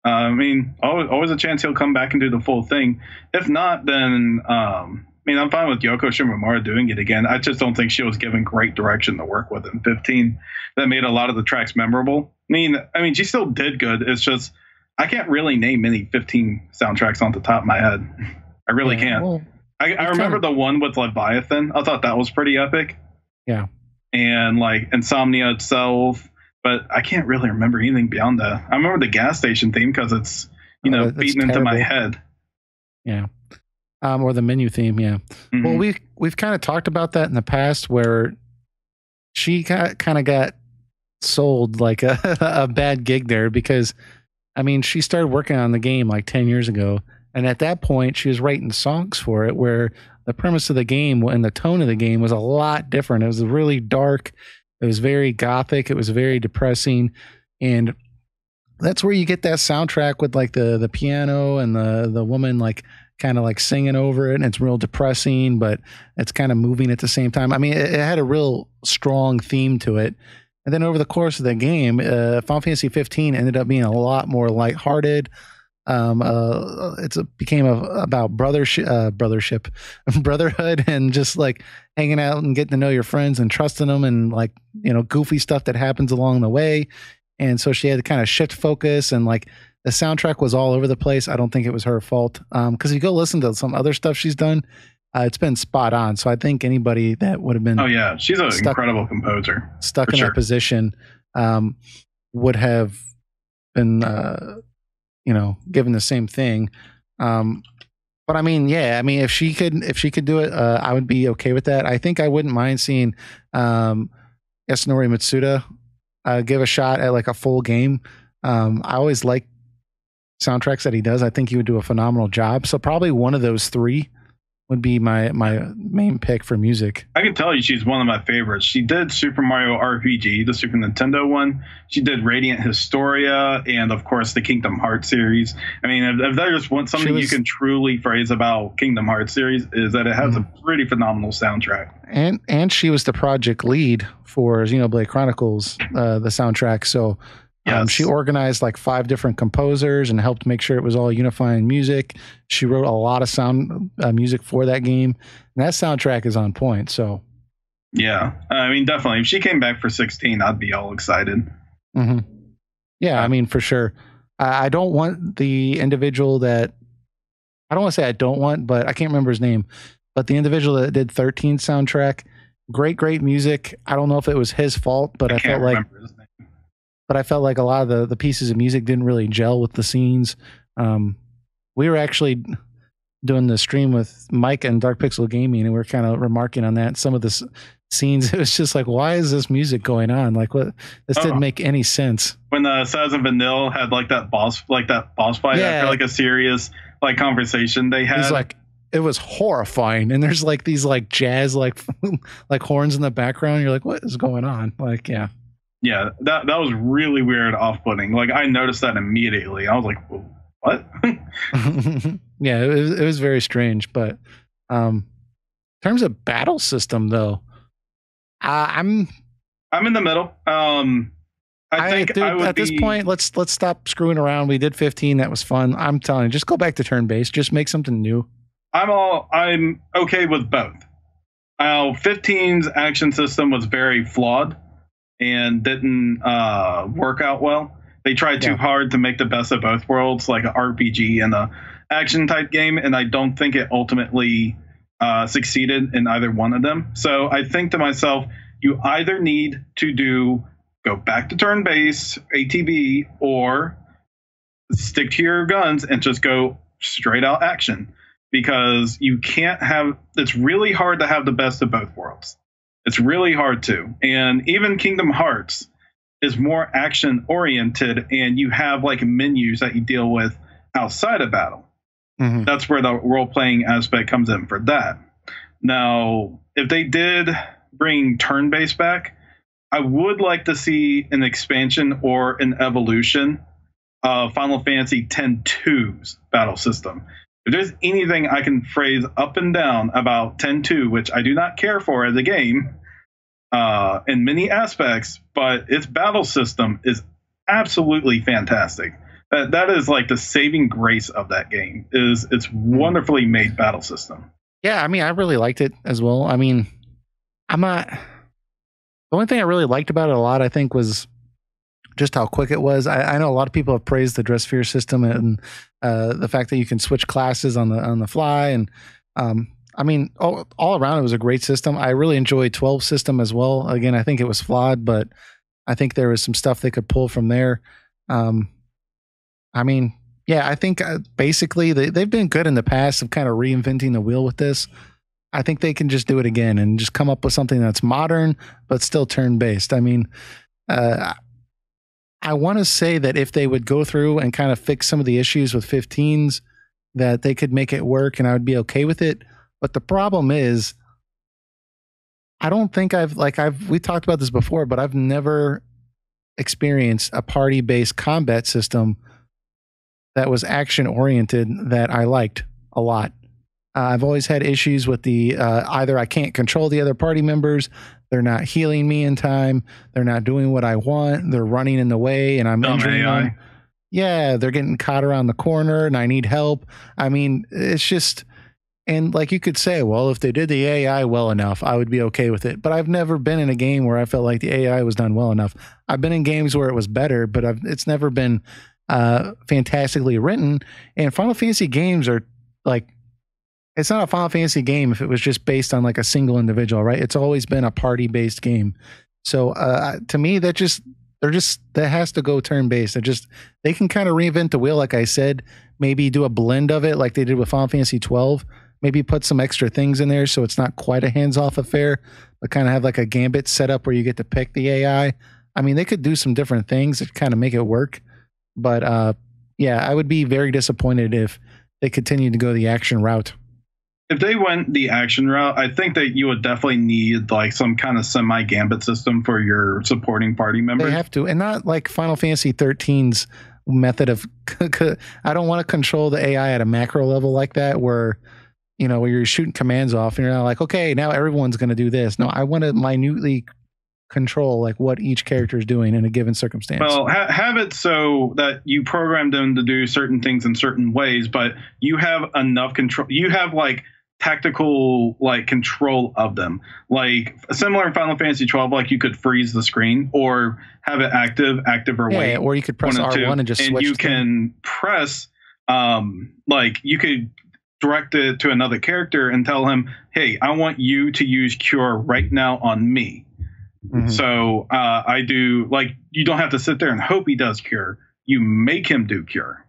always a chance he'll come back and do the full thing. If not, then, I'm fine with Yoko Shimomura doing it again. I just don't think she was given great direction to work with in 15 that made a lot of the tracks memorable. She still did good. It's just, I can't really name any 15 soundtracks on the top of my head. I really can't. Well, I remember the one with Leviathan. I thought that was pretty epic. Yeah. And like Insomnia itself, but I can't really remember anything beyond that. I remember the gas station theme because it's, beaten into my head. Yeah. Or the menu theme. Yeah. Mm-hmm. Well, we've kind of talked about that in the past, where she kind of got sold like a bad gig there, because she started working on the game like 10 years ago. And at that point she was writing songs for it, where the premise of the game and the tone of the game was a lot different. It was really dark. It was very gothic. It was very depressing. And that's where you get that soundtrack with like the piano and the woman like kind of like singing over it. And it's real depressing, but it's kind of moving at the same time. It had a real strong theme to it. And then over the course of the game, Final Fantasy 15 ended up being a lot more lighthearted. Became about brotherhood, and just like hanging out and getting to know your friends and trusting them, and like, goofy stuff that happens along the way. And so she had to kind of shift focus, and like the soundtrack was all over the place. I don't think it was her fault. Cause you go listen to some other stuff she's done, it's been spot on. So I think anybody that would have been, oh yeah, she's an incredible composer, stuck in that position, would have been, given the same thing. But if she could do it, I would be okay with that. I think I wouldn't mind seeing Yasunori Mitsuda give a shot at like a full game. I always like soundtracks that he does. I think he would do a phenomenal job. So probably one of those three would be my main pick for music. I can tell you she's one of my favorites. She did Super Mario RPG, the Super Nintendo one. She did Radiant Historia, and of course the Kingdom Hearts series. I mean, if there's something you can truly praise about Kingdom Hearts series is that it has a pretty phenomenal soundtrack. And she was the project lead for Xenoblade Chronicles, the soundtrack. So she organized like 5 different composers and helped make sure it was all unifying music. She wrote a lot of sound music for that game, and that soundtrack is on point. So, yeah, I mean, definitely. If she came back for 16, I'd be all excited. Mm-hmm. Yeah, I mean, for sure. I don't want the individual that I don't want to say I don't want, but I can't remember his name. But the individual that did 13 soundtrack, great music. I don't know if it was his fault, but I felt like. But I felt like a lot of the pieces of music didn't really gel with the scenes. We were actually doing the stream with Mike and Dark Pixel Gaming, and we were kind of remarking on that. Some of the scenes, it was just like, why is this music going on? Like, what? This didn't make any sense. When Saz and Vanille had like that boss fight after like a serious like conversation they had. He's like, it was horrifying, and there's like these like jazz like horns in the background. You're like, what is going on? Like, yeah. Yeah, that was really weird, off-putting. Like, I noticed that immediately. I was like, what? Yeah, it was very strange. But in terms of battle system, though, I'm in the middle. I think at this point, let's stop screwing around. We did 15. That was fun. I'm telling you, just go back to turn-based. Just make something new. I'm okay with both. 15's action system was very flawed and didn't work out well. They tried too hard to make the best of both worlds, like an RPG and a action type game, and I don't think it ultimately succeeded in either one of them. So I think to myself, you either need to go back to turn-based ATB or stick to your guns and just go straight out action, because you can't have. It's really hard to have the best of both worlds. It's really hard to. And even Kingdom Hearts is more action oriented, and you have like menus that you deal with outside of battle. Mm-hmm. That's where the role playing aspect comes in for that. Now, if they did bring turn based back, I would like to see an expansion or an evolution of Final Fantasy X-2's battle system. If there's anything I can phrase up and down about 10-2, which I do not care for as a game in many aspects, but its battle system is absolutely fantastic. That is like the saving grace of that game, is its wonderfully made battle system. Yeah, I mean, I really liked it as well. I mean, the only thing I really liked about it a lot, I think, was just how quick it was. I know a lot of people have praised the dress sphere system and the fact that you can switch classes on the fly. And I mean, all around, it was a great system. I really enjoyed 12 system as well. Again, I think it was flawed, but I think there was some stuff they could pull from there. I mean, yeah, I think basically they've been good in the past of kind of reinventing the wheel with this. I think they can just do it again and just come up with something that's modern, but still turn-based. I mean, I want to say that if they would go through and kind of fix some of the issues with 15s, that they could make it work and I would be okay with it. But the problem is, I don't think we talked about this before, but I've never experienced a party-based combat system that was action-oriented that I liked a lot. I've always had issues with the either I can't control the other party members, they're not healing me in time, they're not doing what I want, they're running in the way, and I'm injuring them. Yeah, they're getting caught around the corner, and I need help. I mean, it's just, and like you could say, well, if they did the AI well enough, I would be okay with it. But I've never been in a game where I felt like the AI was done well enough. I've been in games where it was better, but it's never been fantastically written. And Final Fantasy games are like, it's not a Final Fantasy game if it was just based on like a single individual, right? It's always been a party-based game. So to me, that has to go turn-based. They can kind of reinvent the wheel, like I said, maybe do a blend of it like they did with Final Fantasy 12, maybe put some extra things in there so it's not quite a hands-off affair, but kind of have like a gambit set up where you get to pick the AI. I mean, they could do some different things to kind of make it work. But yeah, I would be very disappointed if they continued to go the action route. if they went the action route, I think that you would definitely need like some kind of semi gambit system for your supporting party members. They have to, and not like Final Fantasy 13's method of. I don't want to control the AI at a macro level like that, where where you're shooting commands off and you're not like, okay, now everyone's going to do this. No, I want to minutely control like what each character is doing in a given circumstance. Well, have it so that you program them to do certain things in certain ways, but you have enough control. You have like tactical like control of them, like similar in Final Fantasy 12. Like you could freeze the screen or have it active or wait, or you could press R1 and just switch. And you can press like you could direct it to another character and tell him, hey, I want you to use cure right now on me. Mm-hmm. So I do, like, you don't have to sit there and hope he does cure. You make him do cure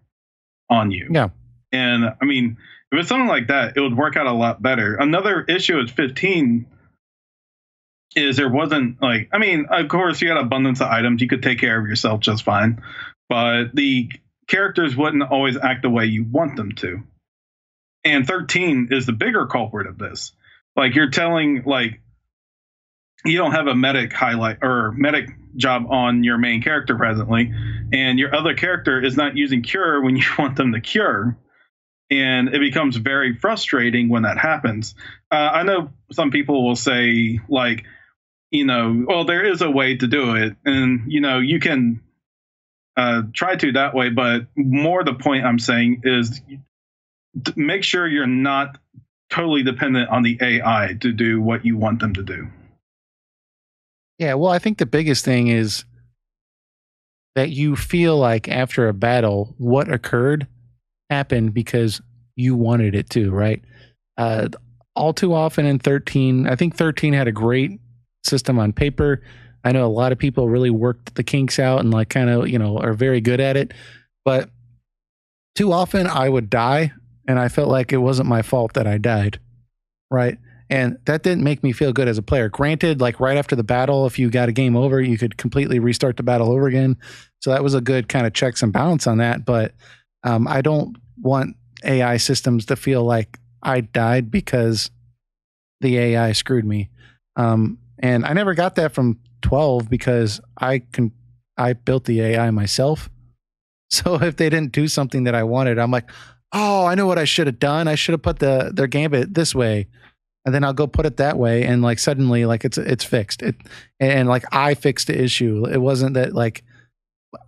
on you. Yeah. And I mean, if it's something like that, it would work out a lot better. Another issue with 15 is there wasn't like, I mean, of course you got abundance of items. You could take care of yourself just fine, but the characters wouldn't always act the way you want them to. And 13 is the bigger culprit of this. Like you're telling, like, you don't have a medic highlight or medic job on your main character presently, and your other character is not using cure when you want them to cure. And it becomes very frustrating when that happens. I know some people will say, like, well, there is a way to do it. And, you can try to that way. But more the point I'm saying is make sure you're not totally dependent on the AI to do what you want them to do. Yeah, well, I think the biggest thing is that you feel like after a battle, what occurred happened because you wanted it to, right? All too often in 13, I think 13 had a great system on paper. I know a lot of people really worked the kinks out and like kind of, are very good at it. But too often I would die and I felt like it wasn't my fault that I died, right? And that didn't make me feel good as a player. Granted, like right after the battle, if you got a game over, you could completely restart the battle over again. So that was a good kind of checks and balance on that. But I don't want AI systems to feel like I died because the AI screwed me. And I never got that from 12 because I built the AI myself. So if they didn't do something that I wanted, I'm like, oh, I know what I should have done. I should have put their gambit this way. And then I'll go put it that way, and like suddenly, like it's fixed. And like I fixed the issue. It wasn't that like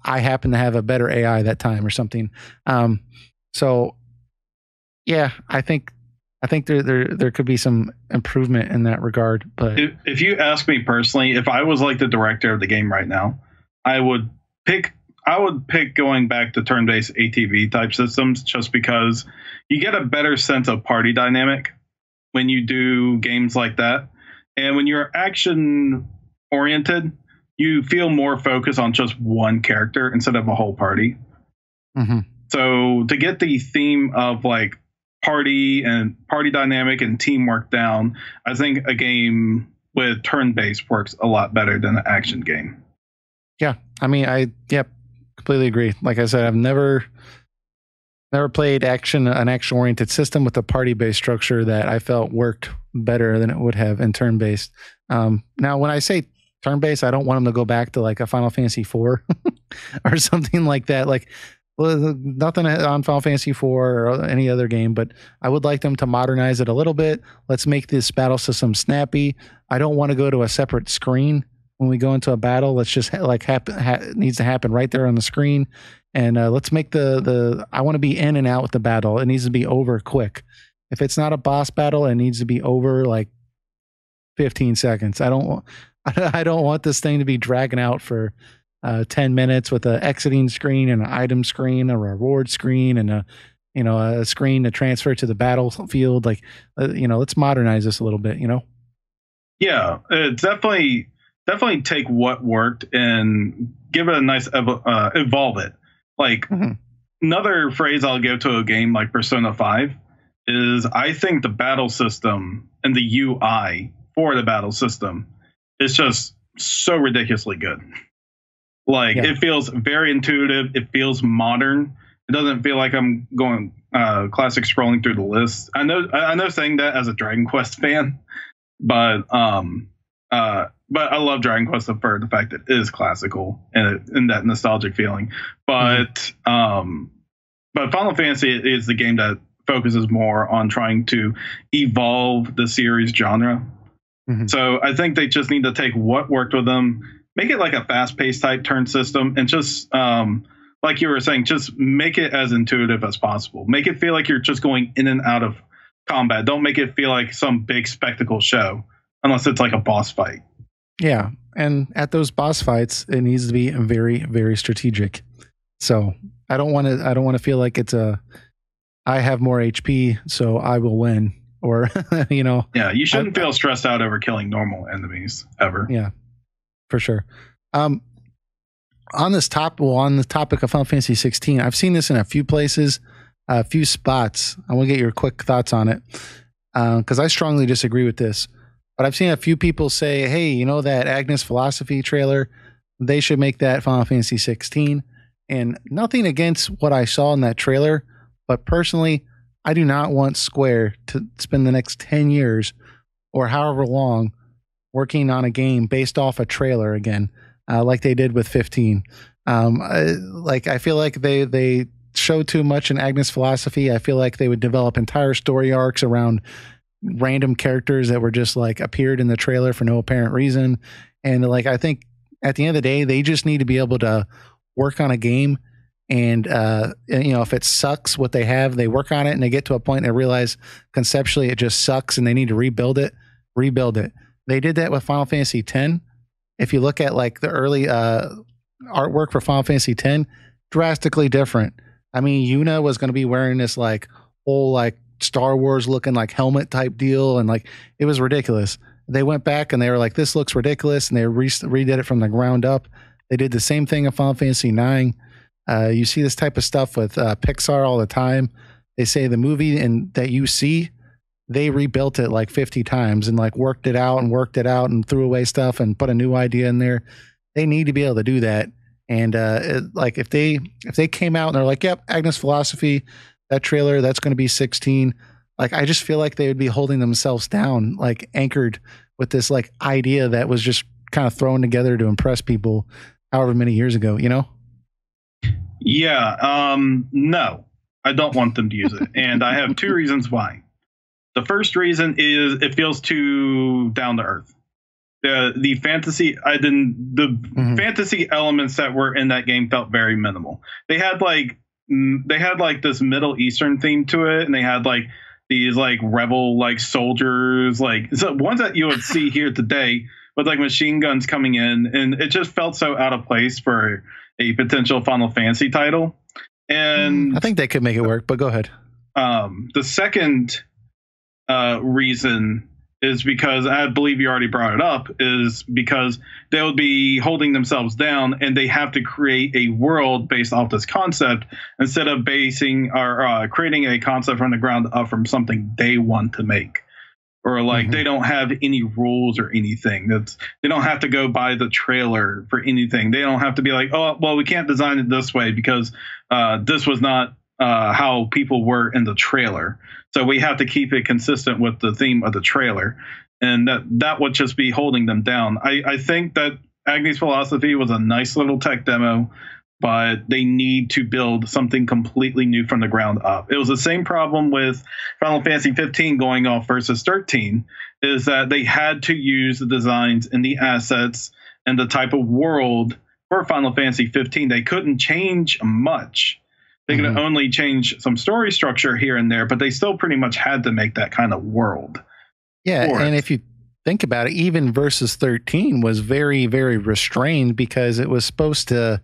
I happened to have a better AI that time or something. So yeah, I think there could be some improvement in that regard. But if you ask me personally, if I was like the director of the game right now, I would pick going back to turn-based ATV type systems just because you get a better sense of party dynamic when you do games like that. And when you're action oriented, you feel more focused on just one character instead of a whole party. Mm-hmm. So to get the theme of like party dynamic and teamwork down, I think a game with turn-based works a lot better than an action game. Yeah. I mean, completely agree. Like I said, I've never played an action-oriented system with a party-based structure that I felt worked better than it would have in turn-based. Now, when I say turn-based, I don't want them to go back to like a Final Fantasy IV or something like that. Like, well, nothing on Final Fantasy IV or any other game, but I would like them to modernize it a little bit. Let's make this battle system snappy. I don't want to go to a separate screen when we go into a battle. Let's just it needs to happen right there on the screen. And let's make I want to be in and out with the battle. It needs to be over quick. If it's not a boss battle, it needs to be over like 15 seconds. I don't want this thing to be dragging out for 10 minutes with an exiting screen and an item screen, a reward screen, and a screen to transfer to the battlefield. Like, let's modernize this a little bit. Yeah, it's definitely take what worked and give it a nice evolve it. Like another phrase I'll give to a game like Persona 5 is I think the battle system and the UI for the battle system is just so ridiculously good. Like It feels very intuitive. It feels modern. It doesn't feel like I'm going classic scrolling through the list. I know saying that as a Dragon Quest fan, but I love Dragon Quest for the fact that it is classical and that nostalgic feeling. But Final Fantasy is the game that focuses more on trying to evolve the series genre. So I think they just need to take what worked with them, make it like a fast-paced type turn system, and just like you were saying, just make it as intuitive as possible. Make it feel like you're just going in and out of combat. Don't make it feel like some big spectacle show, unless it's like a boss fight. Yeah, and at those boss fights, it needs to be very, very strategic. So I don't want to feel like it's I have more HP, so I will win, or you know. Yeah, you shouldn't feel stressed out over killing normal enemies ever. Yeah, for sure. On the topic of Final Fantasy 16, I've seen this in a few places, a few spots. I want to get your quick thoughts on it, because I strongly disagree with this. But I've seen a few people say, hey, you know that Agnes Philosophy trailer, they should make that Final Fantasy 16. And nothing against what I saw in that trailer, but personally, I do not want Square to spend the next 10 years or however long working on a game based off a trailer again, like they did with 15. I feel like they show too much in Agnes Philosophy. I feel like they would develop entire story arcs around random characters that were just like appeared in the trailer for no apparent reason. And like, I think at the end of the day, they just need to be able to work on a game. And, you know, if it sucks what they have, they work on it and they get to a point and they realize conceptually it just sucks and they need to rebuild it. They did that with Final Fantasy X. If you look at like the early artwork for Final Fantasy X, drastically different. I mean, Yuna was going to be wearing this like whole like Star Wars looking like helmet type deal, and like it was ridiculous. They went back and they were like, this looks ridiculous, and they redid it from the ground up. They did the same thing in Final Fantasy IX. You see this type of stuff with Pixar all the time. They say the movie and that you see, they rebuilt it like 50 times and like worked it out and threw away stuff and put a new idea in there. They need to be able to do that. And like if they came out and they're like, yep, Agnes Philosophy, that trailer, that's going to be 16. Like, I just feel like they would be holding themselves down, like anchored with this like idea that was just kind of thrown together to impress people however many years ago, you know? Yeah. No, I don't want them to use it. And I have two reasons why. The first reason is it feels too down to earth. The fantasy, fantasy elements that were in that game felt very minimal. They had like this Middle Eastern theme to it, and they had like these like rebel like soldiers, like ones that you would see here today with like machine guns coming in, and it just felt so out of place for a potential Final Fantasy title. And I think they could make it work, but go ahead. The second reason is because, I believe you already brought it up, is because they'll be holding themselves down and they have to create a world based off this concept instead of basing or creating a concept from the ground up from something they want to make. Or like they don't have any rules or anything. They don't have to go by the trailer for anything. They don't have to be like, oh, well, we can't design it this way because this was not how people were in the trailer. So we have to keep it consistent with the theme of the trailer. And that would just be holding them down. I think that Agnes Philosophy was a nice little tech demo, but they need to build something completely new from the ground up. It was the same problem with Final Fantasy 15 going off versus 13, is that they had to use the designs and the assets and the type of world for Final Fantasy 15. They couldn't change much. They could only change some story structure here and there, but they still pretty much had to make that kind of world. Yeah, and if you think about it, even Versus 13 was very, very restrained because it was supposed to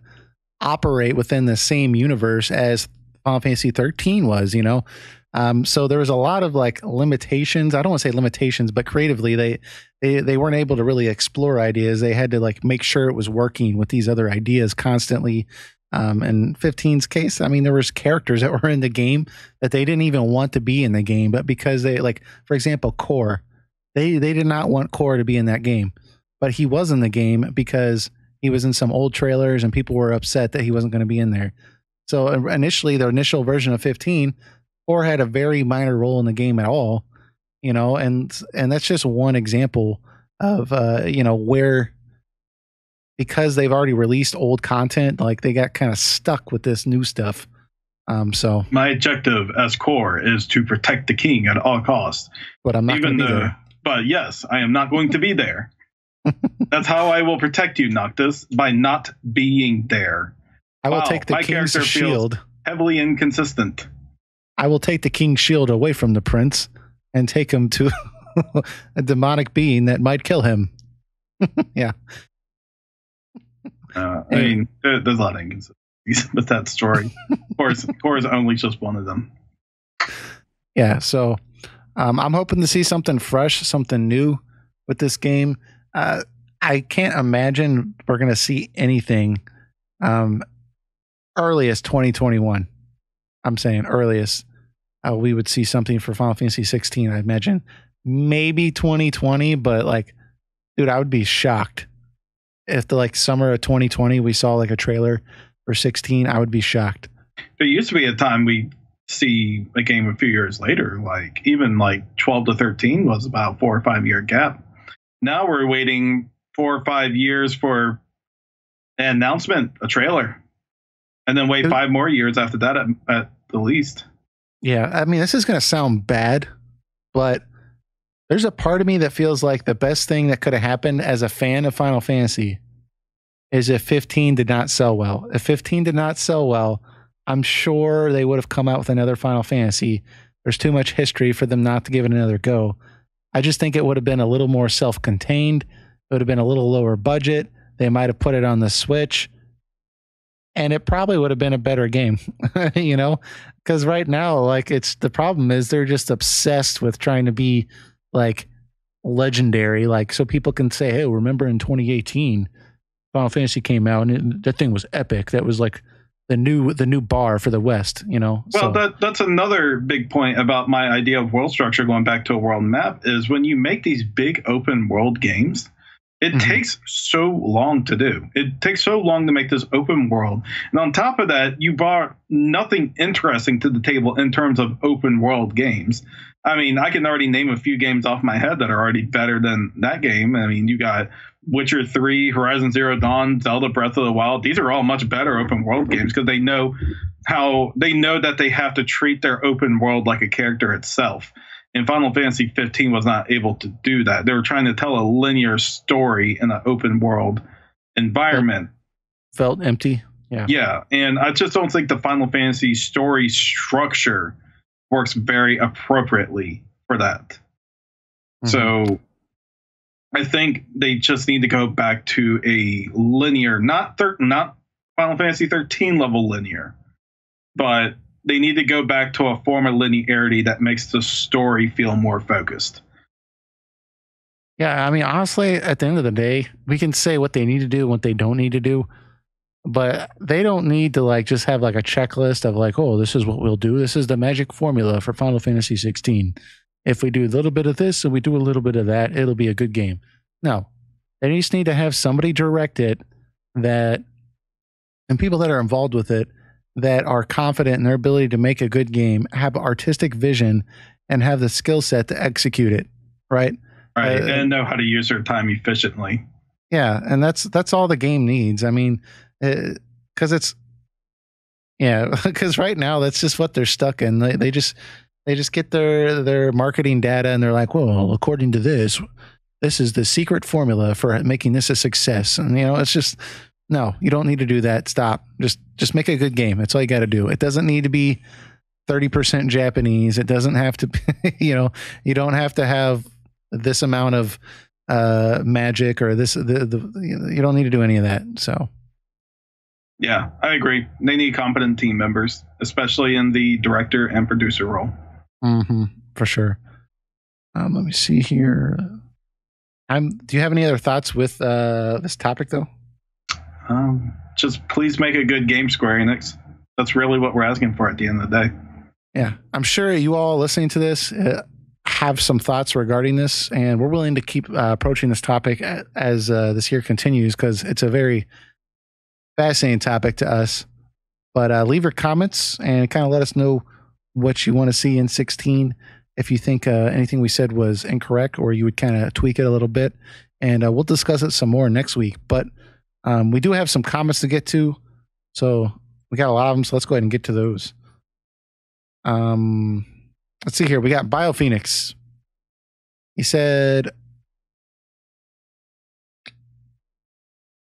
operate within the same universe as Final Fantasy 13 was, you know? So there was a lot of like limitations. I don't want to say limitations, but creatively they weren't able to really explore ideas. They had to like make sure it was working with these other ideas constantly. In 15's case, I mean, there was characters that were in the game that they didn't even want to be in the game, but because they, like, for example, Core, they did not want Core to be in that game, but he was in the game because he was in some old trailers and people were upset that he wasn't going to be in there. So initially, the initial version of 15, or had a very minor role in the game at all. And that's just one example of where, because they've already released old content, like they got kind of stuck with this new stuff. So my objective as core is to protect the king at all costs. But I'm not going to be there. But yes, I am not going to be there. That's how I will protect you, Noctis, by not being there. I will take the king's shield. Heavily inconsistent. I will take the king's shield away from the prince and take him to a demonic being that might kill him. Yeah. I mean, there's a lot of inconsistencies with that story. Core is only just one of them. Yeah, so I'm hoping to see something fresh, something new with this game. I can't imagine we're going to see anything earliest 2021. I'm saying earliest. We would see something for Final Fantasy 16, I imagine. Maybe 2020, but like, dude, I would be shocked if the summer of 2020 we saw like a trailer for 16. I would be shocked. There used to be a time we see a game a few years later, like even 12 to 13 was about 4 or 5 year gap. Now we're waiting 4 or 5 years for an announcement, a trailer, and then wait 5 more years after that at the least. Yeah, I mean, this is going to sound bad, but there's a part of me that feels like the best thing that could have happened as a fan of Final Fantasy is if 15 did not sell well. If 15 did not sell well, I'm sure they would have come out with another Final Fantasy. There's too much history for them not to give it another go. I just think it would have been a little more self-contained. It would have been a little lower budget. They might have put it on the Switch, and it probably would have been a better game, because right now, the problem is they're just obsessed with trying to be legendary, so people can say, hey, remember in 2018, Final Fantasy came out and that thing was epic. That was the new bar for the West, Well, that's another big point about my idea of world structure, going back to a world map, is when you make these big open world games, it takes so long to do. It takes so long to make this open world. And on top of that, you brought nothing interesting to the table in terms of open world games. I mean, I can already name a few games off my head that are already better than that game. I mean, you got Witcher 3, Horizon Zero Dawn, Zelda Breath of the Wild. These are all much better open world games because they know that they have to treat their open world like a character itself. And Final Fantasy 15 was not able to do that. They were trying to tell a linear story in an open world environment. Felt empty. Yeah. Yeah. And I just don't think the Final Fantasy story structure works very appropriately for that. So I think they just need to go back to a linear, not Final Fantasy 13 level linear, but they need to go back to a form of linearity that makes the story feel more focused. Yeah, I mean, honestly, at the end of the day, we can say what they need to do and what they don't need to do, but they don't need to just have a checklist of oh, this is what we'll do. This is the magic formula for Final Fantasy 16. If we do a little bit of this and we do a little bit of that, it'll be a good game. No, they just need to have somebody direct it and people that are involved with it that are confident in their ability to make a good game, have artistic vision, and have the skill set to execute it. Right. Right. And know how to use their time efficiently. Yeah. And that's all the game needs. I mean, because right now that's just what they're stuck in. They just get their marketing data and they're like, well, according to this is the secret formula for making this a success. And it's just, no, you don't need to do that. Stop. Just make a good game. That's all you got to do. It doesn't need to be 30% Japanese. It doesn't have to be, you don't have to have this amount of magic or this, you don't need to do any of that. So. Yeah, I agree. They need competent team members, especially in the director and producer role. For sure. Let me see here. Do you have any other thoughts with this topic though? Just please make a good game, Square Enix. That's really what we're asking for at the end of the day. Yeah, I'm sure you all listening to this have some thoughts regarding this, and we're willing to keep approaching this topic as this year continues because it's a very fascinating topic to us. But leave your comments and kind of let us know what you want to see in 16. If you think anything we said was incorrect, or you would kind of tweak it a little bit, and we'll discuss it some more next week. But we do have some comments to get to, so we got a lot of them. So let's go ahead and get to those. Let's see here. We got BioPhoenix. He said,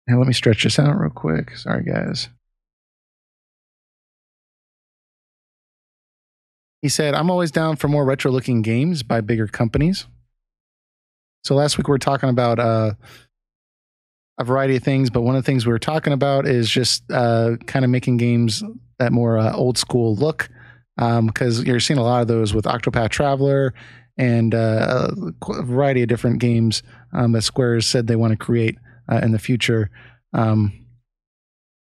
and let me stretch this out real quick. Sorry, guys. He said, I'm always down for more retro-looking games by bigger companies. So last week we were talking about a variety of things, but one of the things we were talking about is just kind of making games that more old school look, because you're seeing a lot of those with Octopath Traveler and a variety of different games that Square has said they want to create in the future.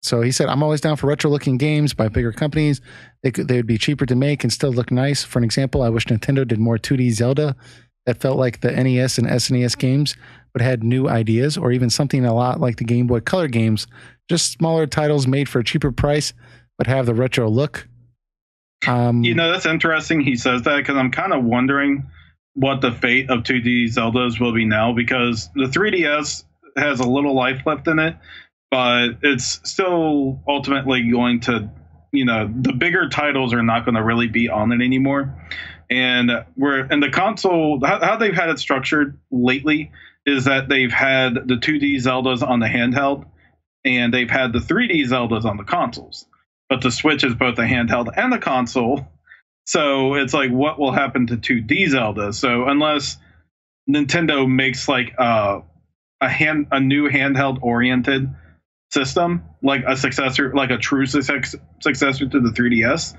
So he said, I'm always down for retro-looking games by bigger companies. They would be cheaper to make and still look nice. For an example, I wish Nintendo did more 2D Zelda that felt like the NES and SNES games, but had new ideas, or even something a lot like the Game Boy Color games, just smaller titles made for a cheaper price, but have the retro look. That's interesting he says that, because I'm kind of wondering what the fate of 2D Zeldas will be now, because the 3DS has a little life left in it, but it's still ultimately going to, the bigger titles are not going to really be on it anymore. And we're in the console, how they've had it structured lately is that they've had the 2D Zeldas on the handheld, and they've had the 3D Zeldas on the consoles. But the Switch is both the handheld and the console. So it's like, what will happen to 2D Zelda? So unless Nintendo makes like a new handheld oriented system, like a successor, like a true successor to the 3DS,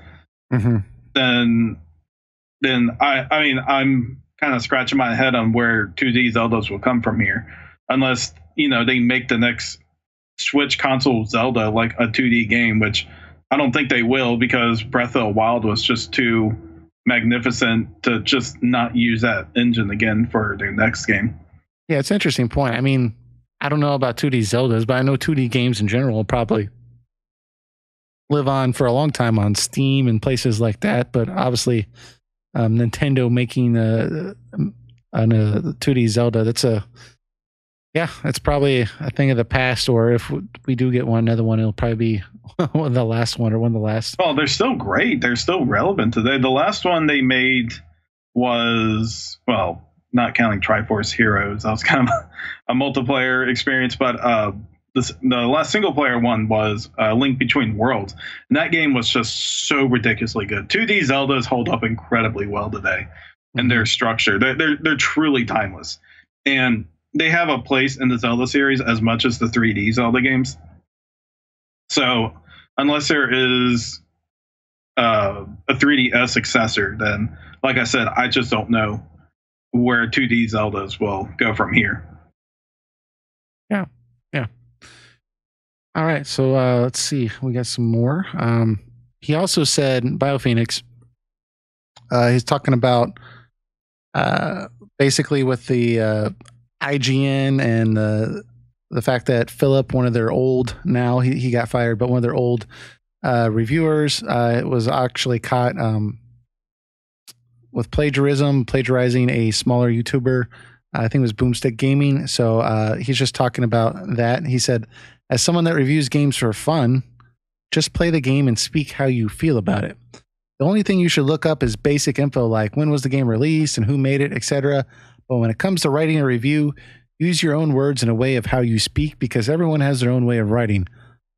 then I'm kind of scratching my head on where 2D Zeldas will come from here, unless they make the next Switch console Zelda like a 2D game, which I don't think they will, because Breath of the Wild was just too magnificent to just not use that engine again for their next game. Yeah, it's an interesting point. I mean, I don't know about 2D Zeldas, but I know 2D games in general will probably live on for a long time on Steam and places like that. But obviously, Nintendo making a 2D Zelda, it's probably a thing of the past. Or if we do get another one, it'll probably be the last one, or one of the last. Well, they're still great. They're still relevant today. The last one they made was, well, not counting Triforce Heroes, that was kind of a multiplayer experience, but the last single player one was Link Between Worlds, and that game was just so ridiculously good. 2D Zeldas hold up incredibly well today, and their structure, they're truly timeless, and they have a place in the Zelda series as much as the 3D Zelda games. So unless there is a 3DS successor, then like I said, I just don't know where 2D Zeldas will go from here. Yeah. All right, so let's see. We got some more. He also said, BioPhoenix, he's talking about basically with the IGN and the fact that Philip, one of their old, now he got fired, but one of their old reviewers was actually caught with plagiarizing a smaller YouTuber. I think it was Boomstick Gaming. So he's just talking about that. He said, as someone that reviews games for fun, just play the game and speak how you feel about it. The only thing you should look up is basic info like when was the game released and who made it, etc. But when it comes to writing a review, use your own words in a way of how you speak, because everyone has their own way of writing.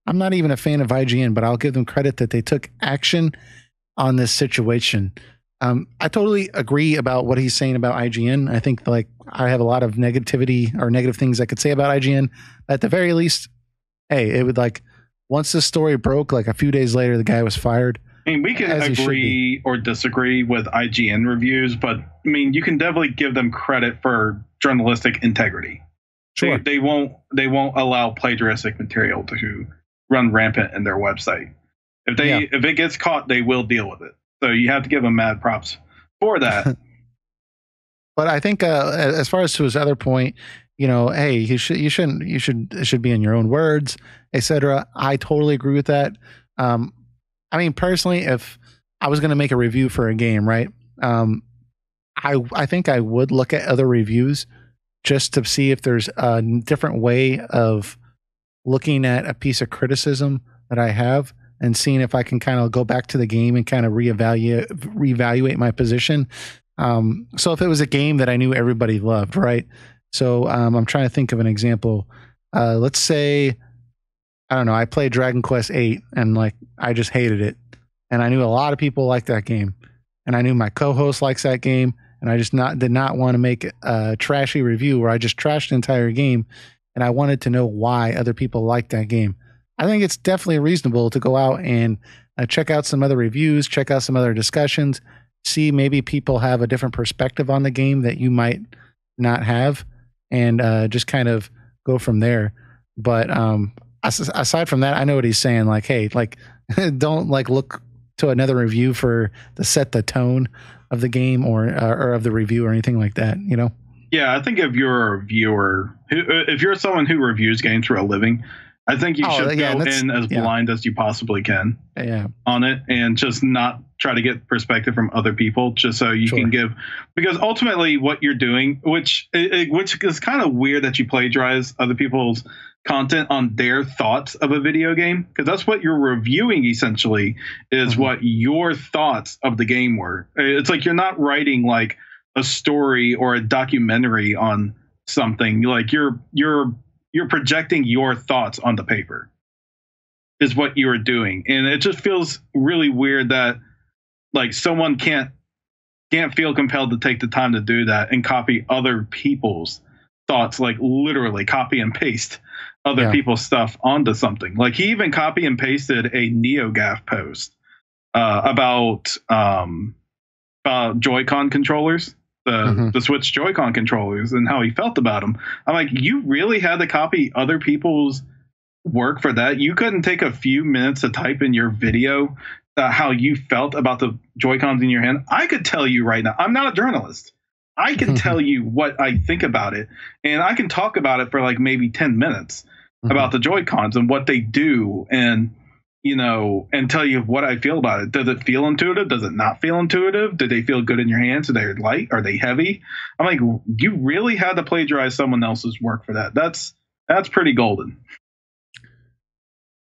I'm not even a fan of IGN, but I'll give them credit that they took action on this situation. I totally agree about what he's saying about IGN. I think like I have a lot of negativity or negative things I could say about IGN. At the very least, hey, it would like once the story broke, like a few days later, the guy was fired. I mean, we can agree or disagree with IGN reviews, but I mean, you can definitely give them credit for journalistic integrity. Sure. They won't allow plagiaristic material to run rampant in their website. If it gets caught, they will deal with it. So you have to give them mad props for that. But I think as far as to his other point, hey, it should be in your own words, etc. I totally agree with that. I mean, personally, if I was going to make a review for a game, right? I think I would look at other reviews just to see if there's a different way of looking at a piece of criticism that I have and seeing if I can kind of go back to the game and kind of reevaluate my position. So if it was a game that I knew everybody loved, right? So I'm trying to think of an example. Let's say, I don't know, I played Dragon Quest VIII and like I just hated it. And I knew a lot of people like that game. And I knew my co-host likes that game. And I just did not want to make a trashy review where I just trashed the entire game. And I wanted to know why other people like that game. I think it's definitely reasonable to go out and check out some other reviews, check out some other discussions, see maybe people have a different perspective on the game that you might not have, and just kind of go from there. But aside from that, I know what he's saying. Like, hey, like, don't like look to another review to set the tone of the game or of the review or anything like that, you know? Yeah, I think if you're a viewer, if you're someone who reviews games for a living, I think you should go in as blind as you possibly can on it, and just not try to get perspective from other people, just so you can give, because ultimately what you're doing, which is kind of weird that you plagiarize other people's content on their thoughts of a video game, because that's what you're reviewing essentially, is what your thoughts of the game were. It's like you're not writing like a story or a documentary on something. Like you're projecting your thoughts on the paper is what you're doing. And it just feels really weird that like someone can't feel compelled to take the time to do that and copy other people's thoughts, like literally copy and paste other people's stuff onto something. Like he even copy and pasted a NeoGAF post about Joy-Con controllers, the Switch Joy-Con controllers, and how he felt about them. I'm like, you really had to copy other people's work for that? You couldn't take a few minutes to type in your video how you felt about the Joy-Cons in your hand? I could tell you right now, I'm not a journalist. I can tell you what I think about it, and I can talk about it for like maybe 10 minutes about the Joy-Cons and what they do, and you know, and tell you what I feel about it. Does it feel intuitive? Does it not feel intuitive? Do they feel good in your hands? Are they light? Are they heavy? I'm like, you really had to plagiarize someone else's work for that. That's pretty golden.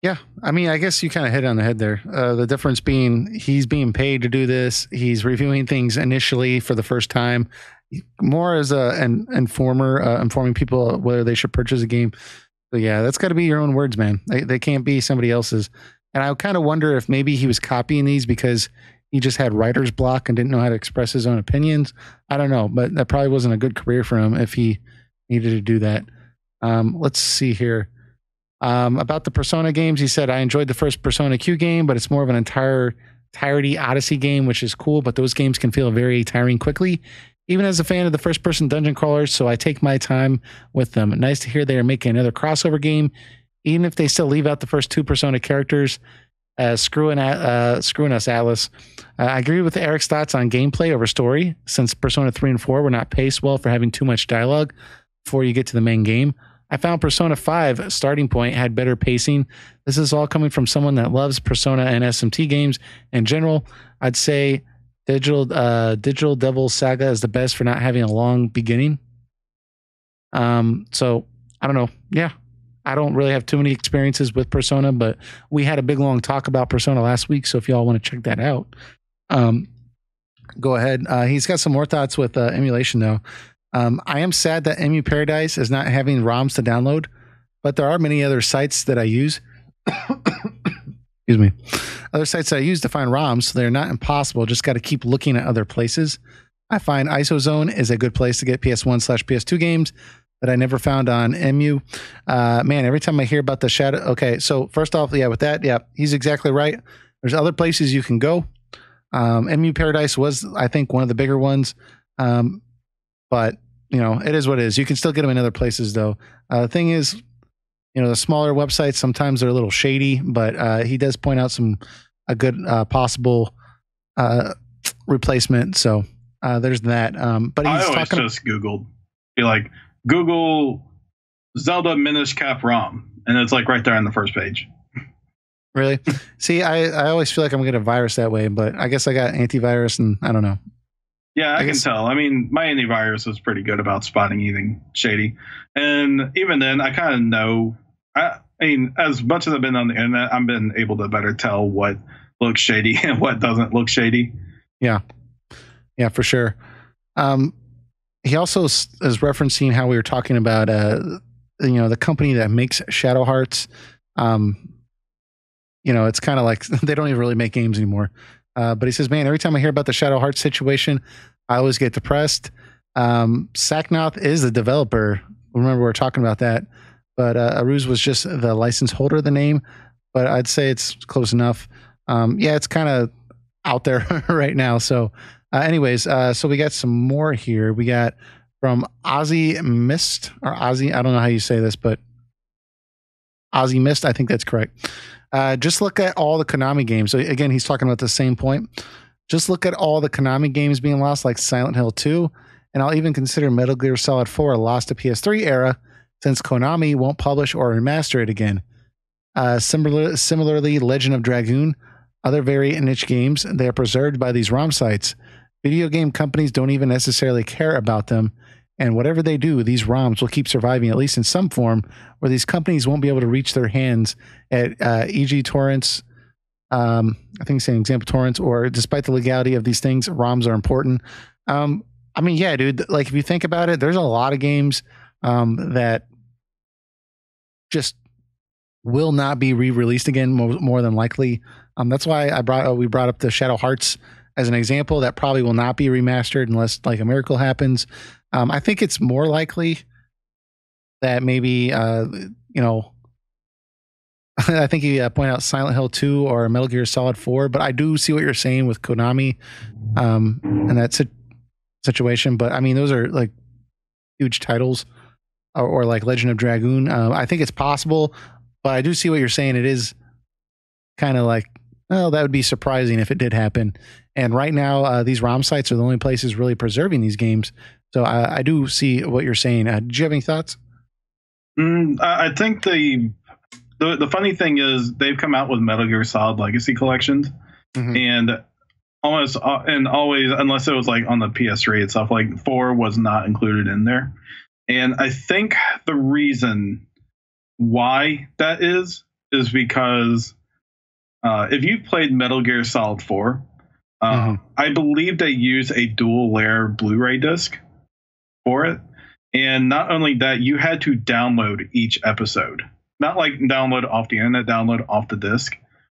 Yeah, I mean, I guess you kind of hit it on the head there. The difference being he's being paid to do this. He's reviewing things initially for the first time, more as an informer, informing people whether they should purchase a game. So yeah, that's got to be your own words, man. They can't be somebody else's. And I kind of wonder if maybe he was copying these because he just had writer's block and didn't know how to express his own opinions. I don't know, but that probably wasn't a good career for him if he needed to do that. Let's see here. About the Persona games, he said, I enjoyed the first Persona Q game, but it's more of an entirety Odyssey game, which is cool, but those games can feel very tiring quickly. Even as a fan of the first-person dungeon crawlers, so I take my time with them. Nice to hear they are making another crossover game, even if they still leave out the first two Persona characters. Screwing us, Alice. I agree with Eric's thoughts on gameplay over story, since Persona 3 and 4 were not paced well for having too much dialogue before you get to the main game. I found Persona 5 starting point had better pacing. This is all coming from someone that loves Persona and SMT games in general. I'd say Digital Devil Saga is the best for not having a long beginning. So I don't know. Yeah, I don't really have too many experiences with Persona, but we had a big long talk about Persona last week. So if y'all want to check that out, go ahead. He's got some more thoughts with emulation though. I am sad that MU Paradise is not having ROMs to download, but there are many other sites that I use. Excuse me. Other sites that I use to find ROMs, so they're not impossible. Just got to keep looking at other places. I find ISOZone is a good place to get PS1/PS2 games that I never found on MU. Man, every time I hear about the shadow. Okay, so first off, yeah, with that, yeah, he's exactly right. There's other places you can go. MU Paradise was, I think, one of the bigger ones. But, you know, it is what it is. You can still get them in other places, though. The thing is, you know, the smaller websites, sometimes they're a little shady, but he does point out a good possible replacement. So there's that. But he's just Googled. Be like, Google Zelda Minish Cap ROM. And it's like right there on the first page. Really? See, I always feel like I'm going to get a virus that way, but I guess I got antivirus and I don't know. Yeah, I can guess, tell. I mean, my antivirus was pretty good about spotting anything shady. And even then, I kind of know. I mean, as much as I've been on the internet, I've been able to better tell what looks shady and what doesn't look shady. Yeah. Yeah, for sure. He also is referencing how we were talking about, the company that makes Shadow Hearts. It's kind of like they don't even really make games anymore. But he says, man, every time I hear about the Shadow Hearts situation, I always get depressed. Saknoth is the developer. Remember, we were talking about that. But Aruz was just the license holder of the name. But I'd say it's close enough. It's kind of out there right now. So anyways, so we got some more here. We got from Ozzy Mist, or Ozzy, I don't know how you say this, but Ozzy Mist, I think that's correct. Just look at all the Konami games. So again, he's talking about the same point. Just look at all the Konami games being lost, like Silent Hill 2, and I'll even consider Metal Gear Solid 4 lost to PS3 era, since Konami won't publish or remaster it again. Similarly, Legend of Dragoon, other very niche games, they are preserved by these ROM sites. Video game companies don't even necessarily care about them, and whatever they do, these ROMs will keep surviving, at least in some form, where these companies won't be able to reach their hands at e.g. torrents, I think it's an example torrents, or despite the legality of these things, ROMs are important. I mean, yeah, dude, like if you think about it, there's a lot of games that just will not be re-released again, more than likely. That's why we brought up the Shadow Hearts as an example. That probably will not be remastered unless like a miracle happens. I think it's more likely that maybe I think you point out Silent Hill 2 or Metal Gear Solid 4, but I do see what you're saying with Konami and that situation. But I mean, those are like huge titles, or like Legend of Dragoon. I think it's possible, but I do see what you're saying. It is kind of like, well, that would be surprising if it did happen. And right now, these ROM sites are the only places really preserving these games. So I do see what you're saying. Do you have any thoughts? I think the funny thing is they've come out with Metal Gear Solid Legacy collections, and always, unless it was like on the PS3 itself, like 4 was not included in there. And I think the reason why that is because if you've played Metal Gear Solid 4, I believe they use a dual layer Blu-ray disc for it. And not only that, you had to download each episode. Not like download off the internet, download off the disc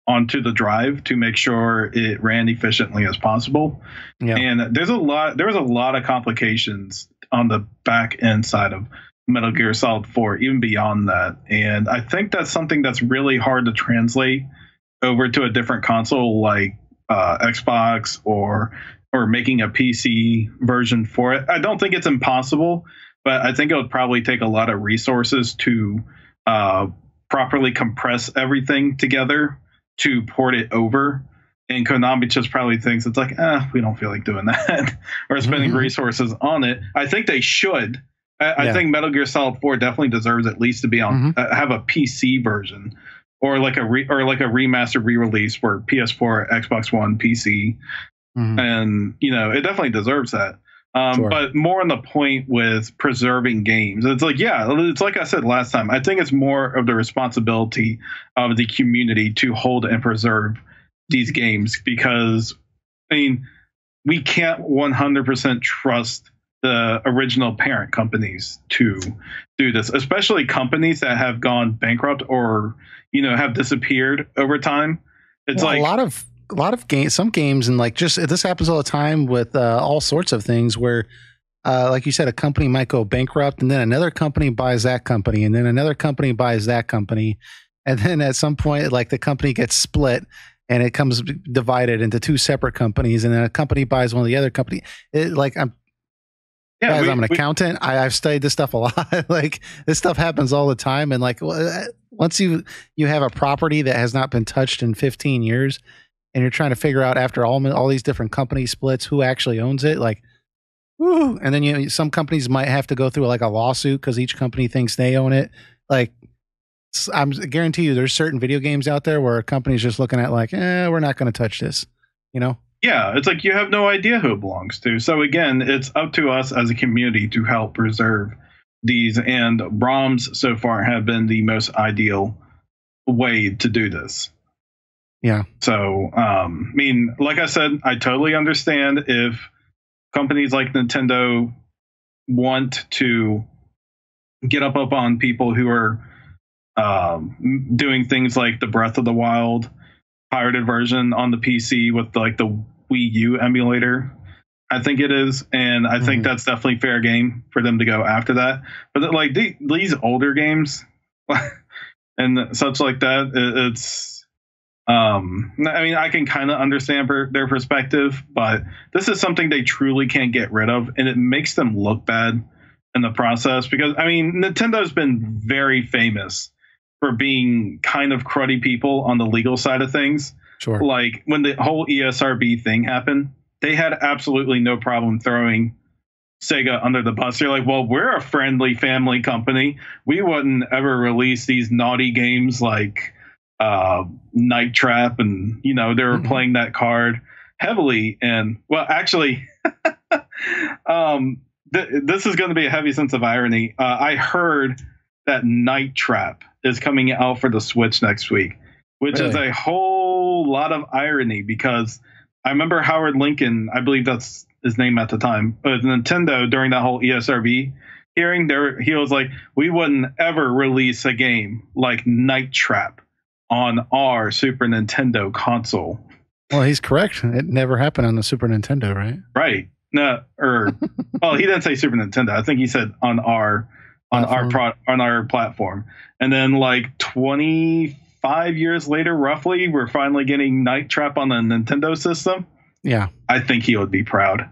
onto the drive to make sure it ran efficiently as possible. Yeah. And there was a lot of complications on the back end side of Metal Gear Solid 4, even beyond that. And I think that's something that's really hard to translate over to a different console like Xbox or making a PC version for it. I don't think it's impossible, but I think it would probably take a lot of resources to properly compress everything together to port it over. And Konami just probably thinks it's like, we don't feel like doing that or spending resources on it. I think they should. I think Metal Gear Solid 4 definitely deserves at least to be on have a PC version or like a remastered re-release for PS4, Xbox One, PC. And it definitely deserves that. Sure. But more on the point with preserving games, it's like, it's like I said last time, I think it's more of the responsibility of the community to hold and preserve these games, because I mean, we can't 100% trust the original parent companies to do this, especially companies that have gone bankrupt or have disappeared over time. It's like a lot of games, some games, and like just this happens all the time with all sorts of things where, like you said, a company might go bankrupt, and then another company buys that company, and then another company buys that company, and then at some point, like the company gets split, and it comes divided into two separate companies, and then a company buys one of the other company. I'm an accountant. I've studied this stuff a lot. Like this stuff happens all the time, and like once you have a property that has not been touched in 15 years. And you're trying to figure out after all these different company splits who actually owns it, like, woo. And then some companies might have to go through like a lawsuit because each company thinks they own it. Like, I'm guarantee you there's certain video games out there where a company's just looking at like, we're not going to touch this, you know? Yeah, it's like you have no idea who it belongs to. So again, it's up to us as a community to help preserve these, and ROMs so far have been the most ideal way to do this. Yeah. So, I mean, like I said, I totally understand if companies like Nintendo want to get up on people who are doing things like the Breath of the Wild pirated version on the PC with like the Wii U emulator, I think it is, and I think that's definitely fair game for them to go after that. But like these older games and such like that, it's I mean, I can kind of understand their perspective, but this is something they truly can't get rid of, and it makes them look bad in the process. Because I mean, Nintendo's been very famous for being kind of cruddy people on the legal side of things. Sure. Like when the whole ESRB thing happened, they had absolutely no problem throwing Sega under the bus. You're like, well, we're a friendly family company. We wouldn't ever release these naughty games like Night Trap, and you know they were playing that card heavily. And well, actually, this is going to be a heavy sense of irony. I heard that Night Trap is coming out for the Switch next week, which is a whole lot of irony, because I remember Howard Lincoln, I believe that's his name at the time, but Nintendo during that whole ESRB hearing, he was like, we wouldn't ever release a game like Night Trap on our Super Nintendo console. Well, he's correct. It never happened on the Super Nintendo, right? Right. No, well, he didn't say Super Nintendo. I think he said on our platform. And then like 25 years later, roughly, we're finally getting Night Trap on the Nintendo system. Yeah. I think he would be proud.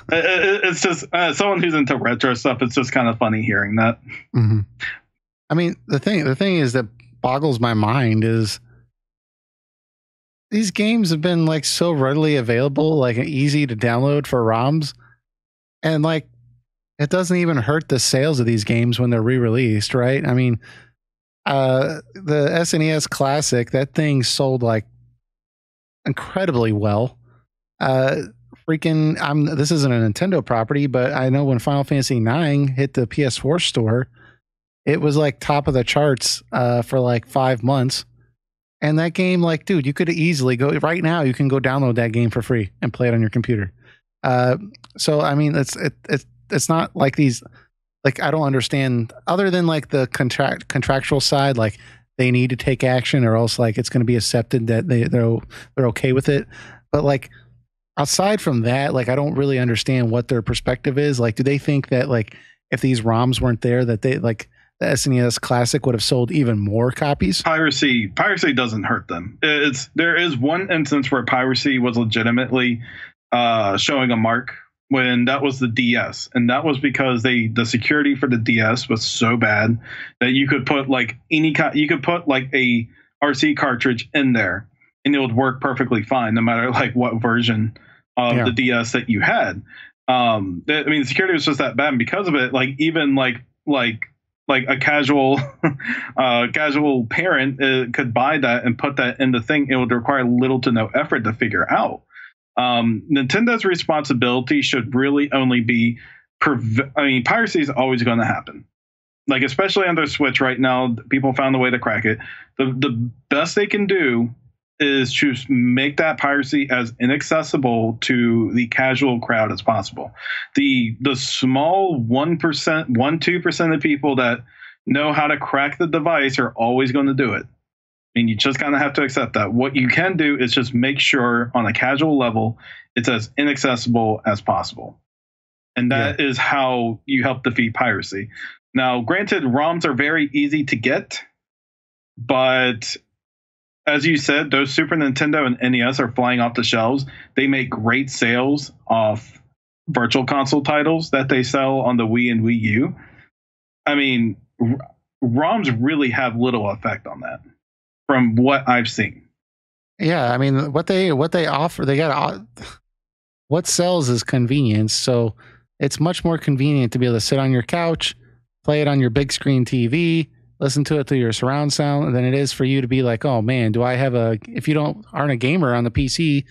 It's just someone who's into retro stuff. It's just kind of funny hearing that. Mm-hmm. I mean, the thing is that boggles my mind is these games have been like so readily available, like easy to download for ROMs. And like, it doesn't even hurt the sales of these games when they're re-released, right? I mean, the SNES Classic, that thing sold like incredibly well. This isn't a Nintendo property, but I know when Final Fantasy IX hit the PS4 store, it was like top of the charts for like 5 months. And that game, like, dude, you could easily go right now. You can go download that game for free and play it on your computer. So I mean, it's not like these, like, I don't understand, other than like the contractual side, like they need to take action or else like it's going to be accepted that they're okay with it. But like outside from that, like I don't really understand what their perspective is. Like, do they think that like if these ROMs weren't there, that they like the SNES Classic would have sold even more copies? Piracy doesn't hurt them. There is one instance where piracy was legitimately showing a mark, when that was the DS, and that was because the security for the DS was so bad that you could put like a RC cartridge in there and it would work perfectly fine no matter like what version of the DS that you had. I mean, the security was just that bad, and because of it, like even like a casual parent could buy that and put that in the thing. It would require little to no effort to figure out. Nintendo's responsibility should really only be piracy is always going to happen. Like, especially on their Switch right now, people found a way to crack it. The best they can do is to make that piracy as inaccessible to the casual crowd as possible. The small 2% of people that know how to crack the device are always going to do it. And you just kind of have to accept that. What you can do is just make sure on a casual level, it's as inaccessible as possible. And that is how you help defeat piracy. Now, granted, ROMs are very easy to get, but as you said, those Super Nintendo and NES are flying off the shelves. They make great sales off virtual console titles that they sell on the Wii and Wii U. I mean, ROMs really have little effect on that, from what I've seen. Yeah, I mean, what they offer, what sells is convenience. So it's much more convenient to be able to sit on your couch, play it on your big screen TV, listen to it through your surround sound, than it is for you to be like, oh man, do I have if you aren't a gamer on the PC, you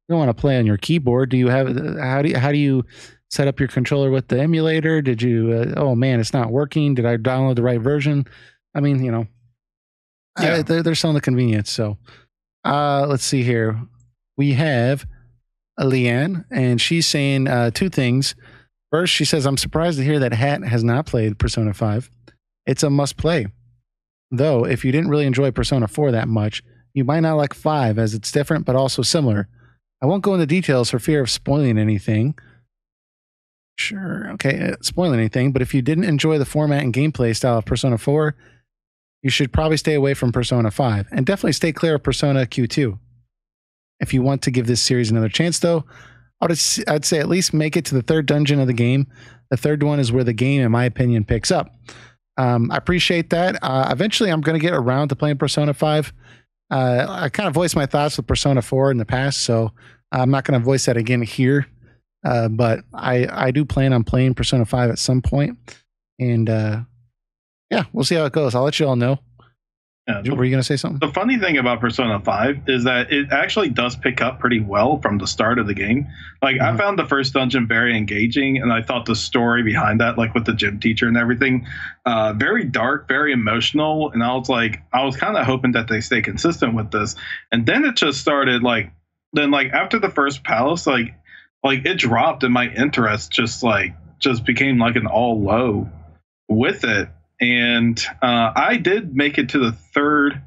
don't want to play on your keyboard. Do you have, how do you set up your controller with the emulator? Did you, oh man, it's not working. Did I download the right version? I mean, they're selling the convenience. So let's see here. We have Leanne, and she's saying two things. First, she says, I'm surprised to hear that Hat has not played Persona 5. It's a must play. Though, if you didn't really enjoy Persona 4 that much, you might not like 5 as it's different but also similar. I won't go into details for fear of spoiling anything. Sure, okay, spoiling anything, but if you didn't enjoy the format and gameplay style of Persona 4, you should probably stay away from Persona 5, and definitely stay clear of Persona Q2. If you want to give this series another chance, though, I'd say at least make it to the third dungeon of the game. The third one is where the game, in my opinion, picks up. I appreciate that. Eventually, I'm going to get around to playing Persona 5. I kind of voiced my thoughts with Persona 4 in the past, so I'm not going to voice that again here. But I do plan on playing Persona 5 at some point. And yeah, we'll see how it goes. I'll let you all know. Yeah, were you going to say something? The funny thing about Persona 5 is that it actually does pick up pretty well from the start of the game. Like, I found the first dungeon very engaging, and I thought the story behind that, like with the gym teacher and everything, very dark, very emotional. And I was kind of hoping that they stay consistent with this. And then it just started after the first palace, like it dropped, and my interest just became like an all low with it. And I did make it to the third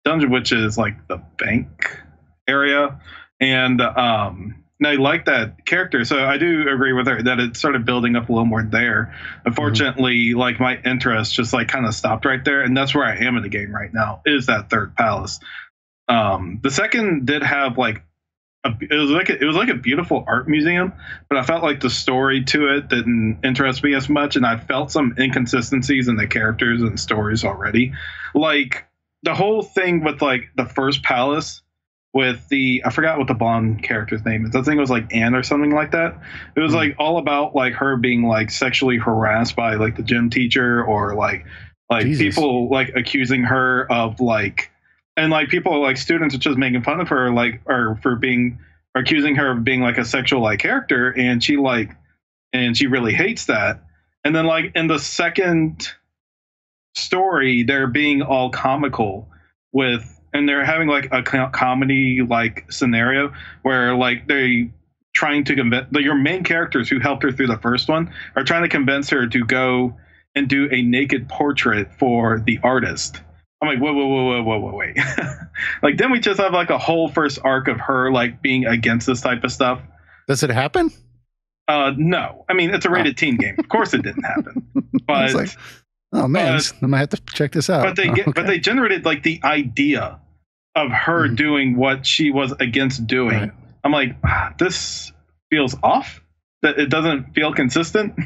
dungeon, which is like the bank area. And I like that character. So I do agree with her that it started building up a little more there. Unfortunately, like my interest just like kind of stopped right there. And that's where I am in the game right now, is that third palace. The second did have like, it was like a beautiful art museum, but I felt like the story to it didn't interest me as much, and I felt some inconsistencies in the characters and stories already. Like the whole thing with like the first palace with I forgot what the blonde character's name is. I think it was like Anne or something like that. It was like all about like her being like sexually harassed by like the gym teacher, or like Jesus. People like accusing her of like. And like people like students are just making fun of her, like, or accusing her of being like a sexual like character, and she really hates that. And then like in the second story, they're being all comical and they're having like a comedy like scenario where like they trying to convince your main characters who helped her through the first one are trying to convince her to go and do a naked portrait for the artist. I'm like, whoa, wait. Like, then we just have like a whole first arc of her like being against this type of stuff. Does it happen? No. I mean, it's a rated teen game. Of course it didn't happen. But like, oh man, I might have to check this out. But they generated like the idea of her doing what she was against doing. Right. I'm like, this feels off. That it doesn't feel consistent.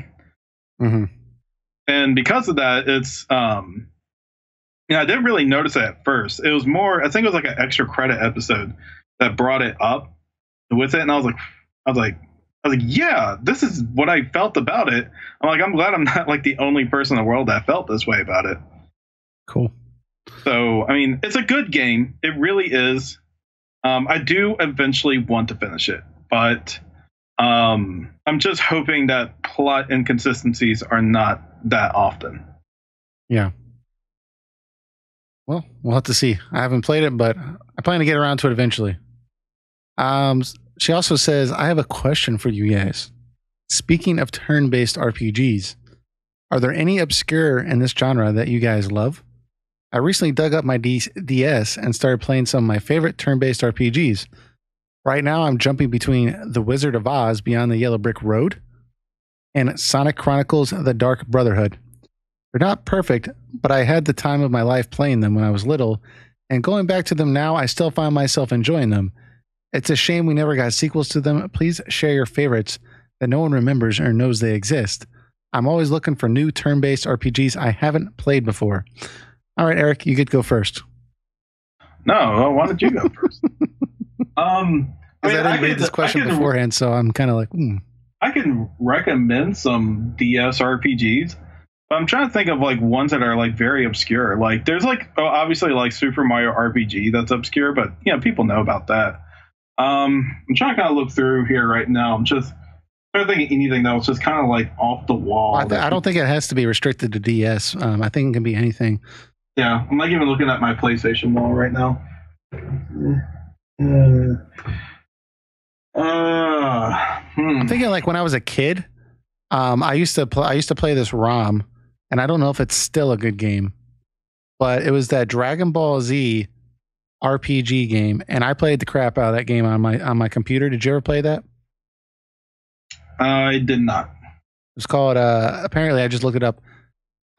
And because of that, it's I didn't really notice it at first. It was more, I think it was like an extra credit episode that brought it up with it. And I was like, yeah, this is what I felt about it. I'm glad I'm not like the only person in the world that felt this way about it. Cool. So, I mean, it's a good game. It really is. I do eventually want to finish it, but I'm just hoping that plot inconsistencies are not that often. Yeah. Well, we'll have to see. I haven't played it, but I plan to get around to it eventually. She also says, I have a question for you guys. Speaking of turn-based RPGs, are there any obscure in this genre that you guys love? I recently dug up my DS and started playing some of my favorite turn-based RPGs. Right now, I'm jumping between The Wizard of Oz Beyond the Yellow Brick Road and Sonic Chronicles The Dark Brotherhood. They're not perfect, but I had the time of my life playing them when I was little, and going back to them now, I still find myself enjoying them. It's a shame we never got sequels to them. Please share your favorites that no one remembers or knows they exist. I'm always looking for new turn-based RPGs I haven't played before. All right, Eric, you get to go first. No, why don't you go first? I didn't read this question beforehand, so I'm kind of like, I can recommend some DS RPGs. But I'm trying to think of like ones that are like very obscure. Like there's like obviously like Super Mario RPG that's obscure, but people know about that. I'm trying to kind of look through here right now. I'm just trying to think of anything that was just kind of like off the wall. I don't think it has to be restricted to DS. I think it can be anything. Yeah, I'm like even looking at my PlayStation wall right now. I'm thinking like when I was a kid, I used to play this ROM, and I don't know if it's still a good game, but it was that Dragon Ball Z RPG game, and I played the crap out of that game on my computer. Did you ever play that? I did not. It's called apparently I just looked it up.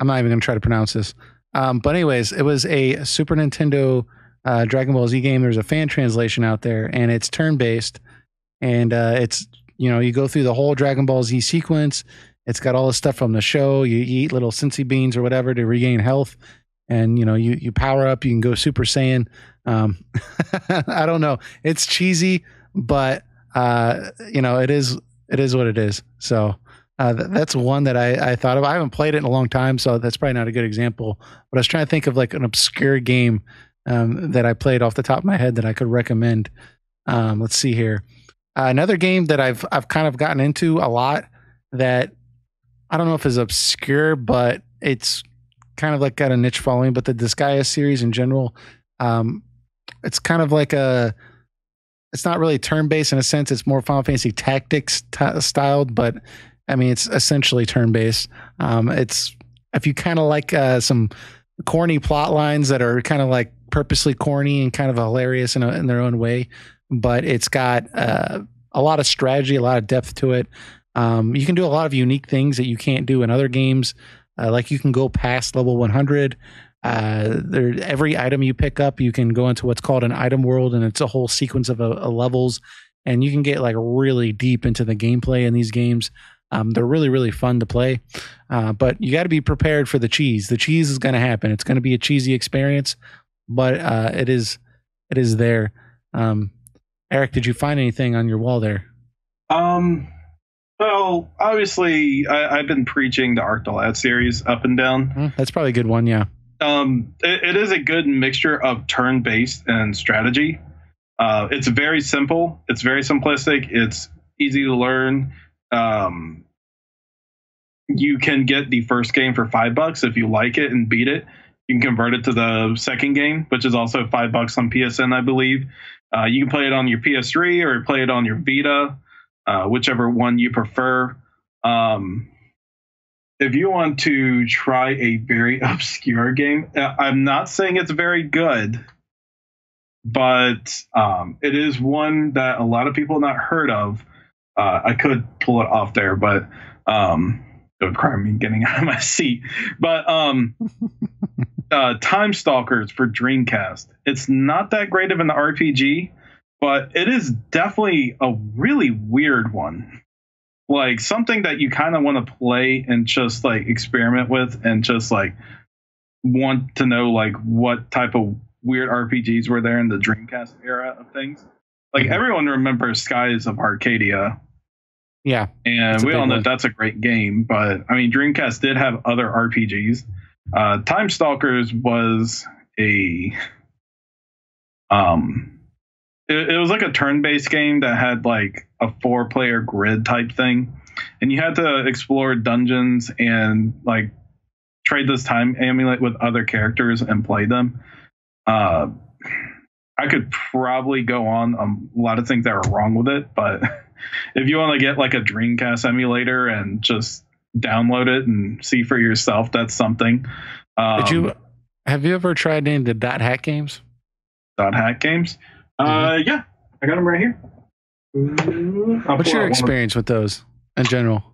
I'm not even going to try to pronounce this. But anyways, it was a Super Nintendo Dragon Ball Z game. There's a fan translation out there, and it's turn-based, and it's you go through the whole Dragon Ball Z sequence. It's got all the stuff from the show. You eat little Cincy beans or whatever to regain health, and you power up. You can go Super Saiyan. I don't know. It's cheesy, but it is what it is. So that's one that I thought of. I haven't played it in a long time, so that's probably not a good example. But I was trying to think of like an obscure game that I played off the top of my head that I could recommend. Let's see here. Another game that I've kind of gotten into a lot that I don't know if it's obscure, but it's kind of like got a niche following. But the Disgaea series in general, it's kind of like it's not really turn-based in a sense. It's more Final Fantasy Tactics styled, but I mean, it's essentially turn-based. It's if you kind of like some corny plot lines that are kind of like purposely corny and kind of hilarious in their own way, but it's got a lot of strategy, a lot of depth to it. You can do a lot of unique things that you can't do in other games. Like you can go past level 100. Every item you pick up, you can go into what's called an item world, and it's a whole sequence of levels, and you can get like really deep into the gameplay in these games. They're really, really fun to play, but you got to be prepared for the cheese. The cheese is going to happen. It's going to be a cheesy experience, but it is there. Eric, did you find anything on your wall there? Well, obviously, I've been preaching the Arc the Lad series up and down. That's probably a good one, yeah. It is a good mixture of turn-based and strategy. It's very simple. It's very simplistic. It's easy to learn. You can get the first game for $5 if you like it and beat it. You can convert it to the second game, which is also $5 on PSN, I believe. You can play it on your PS3 or play it on your Vita, whichever one you prefer. If you want to try a very obscure game, I'm not saying it's very good, but it is one that a lot of people have not heard of. I could pull it off there, but it would require me getting out of my seat. But Time Stalkers for Dreamcast. It's not that great of an RPG, but it is definitely a really weird one. Like something that you kind of want to play and just like experiment with and just like want to know like what type of weird RPGs were there in the Dreamcast era of things. Like everyone remembers Skies of Arcadia. Yeah. And we all know that's a great game, but I mean, Dreamcast did have other RPGs. Time Stalkers was it was like a turn-based game that had like a 4-player grid type thing, and you had to explore dungeons and like trade this time amulet with other characters and play them. I could probably go on a lot of things that were wrong with it, but if you want to get like a Dreamcast emulator and just download it and see for yourself, that's something. Have you ever tried any of the Dot Hack games? Dot Hack games? Yeah, I got them right here. What's your experience with those in general?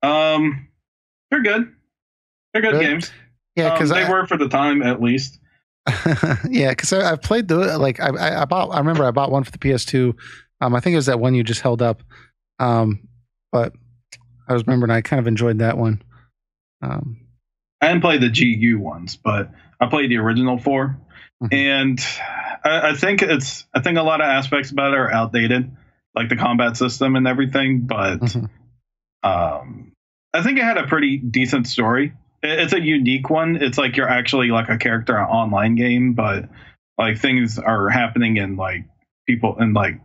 They're good. They're good games. Yeah, because they were for the time at least. Yeah, because I've played the like I remember I bought one for the PS2. I think it was that one you just held up. But I was remembering I kind of enjoyed that one. I didn't play the GU ones, but I played the original 4, and I think a lot of aspects about it are outdated, like the combat system and everything. But I think it had a pretty decent story. it's a unique one. It's like you're actually like a character in an online game, but like things are happening in like people and like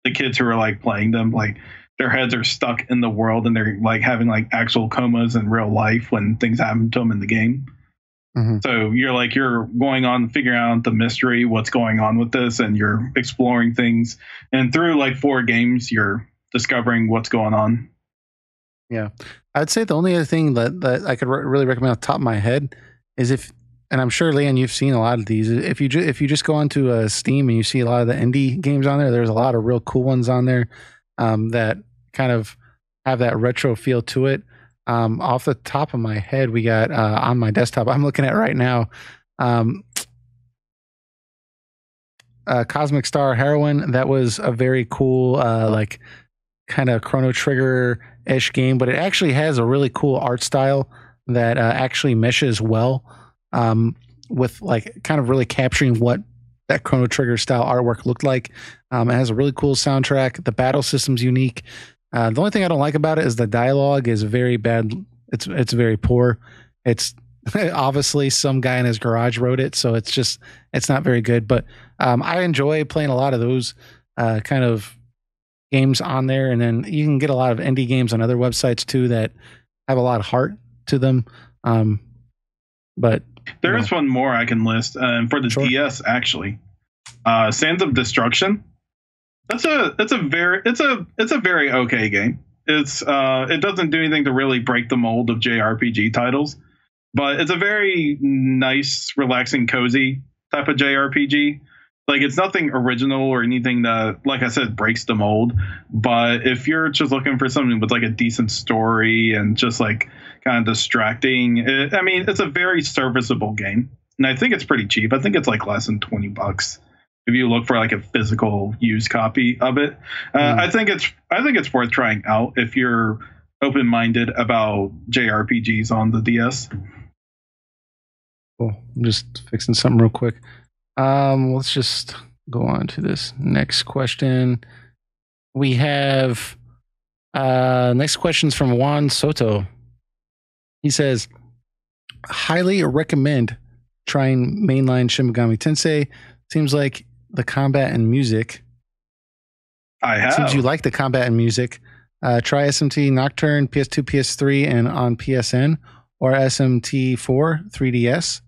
the kids who are like playing them, like their heads are stuck in the world and they're like having like actual comas in real life when things happen to them in the game. Mm-hmm. So you're going on figuring out the mystery, what's going on with this, and you're exploring things. And through like 4 games, you're discovering what's going on. Yeah, I'd say the only other thing that I could really recommend off the top of my head is and I'm sure, Leon, you've seen a lot of these. If you just go onto Steam and you see a lot of the indie games on there, there's a lot of real cool ones on there that kind of have that retro feel to it. Off the top of my head, we got on my desktop, I'm looking at right now, Cosmic Star Heroine. That was a very cool, like kind of Chrono Trigger-ish game, but it actually has a really cool art style that actually meshes well with like kind of really capturing what that Chrono Trigger style artwork looked like. It has a really cool soundtrack. The battle system's unique. The only thing I don't like about it is the dialogue is very bad. It's very poor. It's obviously some guy in his garage wrote it, so it's not very good. But I enjoy playing a lot of those kind of games on there, and then you can get a lot of indie games on other websites too that have a lot of heart to them. But there is one more I can list, for the DS actually, Sands of Destruction. It's a very okay game. It doesn't do anything to really break the mold of JRPG titles, but it's a very nice, relaxing, cozy type of JRPG. Like, it's nothing original or anything that, like I said, breaks the mold. But if you're just looking for something with like a decent story and just like kind of distracting, it's a very serviceable game. And I think it's pretty cheap. I think it's like less than $20 if you look for like a physical used copy of it. I think it's worth trying out if you're open-minded about JRPGs on the DS. Cool. I'm just fixing something real quick. Let's just go on to this next question. We have next questions from Juan Soto. He says, highly recommend trying mainline Shin Megami Tensei. Seems like the combat and music. I have. Seems you like the combat and music. Try SMT Nocturne, PS2, PS3, and on PSN, or SMT4, 3DS.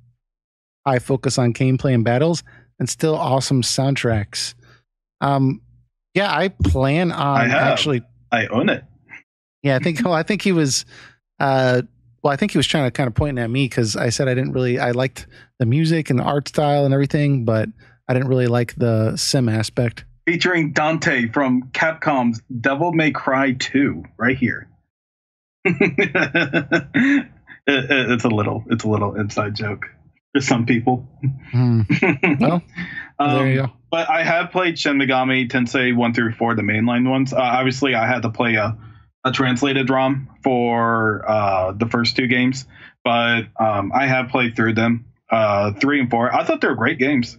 High focus on gameplay and battles, and still awesome soundtracks. Yeah, I plan on actually. I own it. Yeah, I think he was. I think he was trying to kind of pointing at me because I said I liked the music and the art style and everything, but I didn't really like the sim aspect. Featuring Dante from Capcom's Devil May Cry 2, right here. It's a little inside joke for some people. Well, there you go. But I have played Shin Megami Tensei 1 through 4, the mainline ones. Obviously, I had to play a translated ROM for the first 2 games, but I have played through them, 3 and 4. I thought they were great games.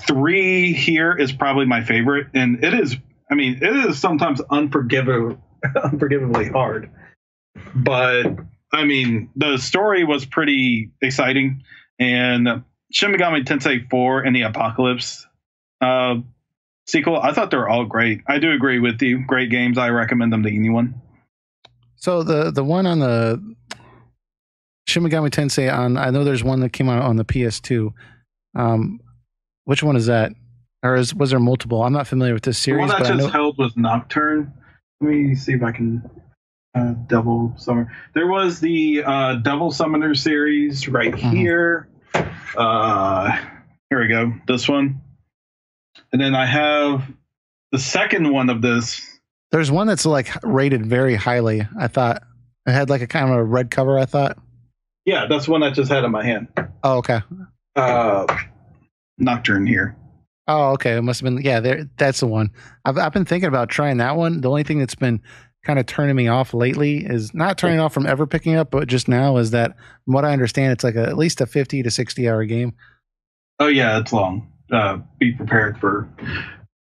3 here is probably my favorite, and it is sometimes unforgivably hard. But the story was pretty exciting, and Shin Megami Tensei 4 and the Apocalypse sequel, I thought they were all great. I do agree with you. Great games. I recommend them to anyone. So the one on the Shin Megami Tensei I know there's one that came out on the PS2. Which one is that? Or was there multiple? I'm not familiar with this series. The one that just held was Nocturne. Let me see if I can Devil Summoner. There was the Devil Summoner series right here. Here we go. This one. And then I have the second one of this. There's one that's like rated very highly. I thought it had like a kind of a red cover, I thought. Yeah, that's one I just had in my hand. Oh, okay. Nocturne here. Oh, okay. It must have been, yeah, that's the one. I've been thinking about trying that one. The only thing that's been kind of turning me off lately is not turning off from ever picking up, but just now is that, from what I understand, it's like at least a 50 to 60 hour game. Oh, yeah, it's long. Be prepared for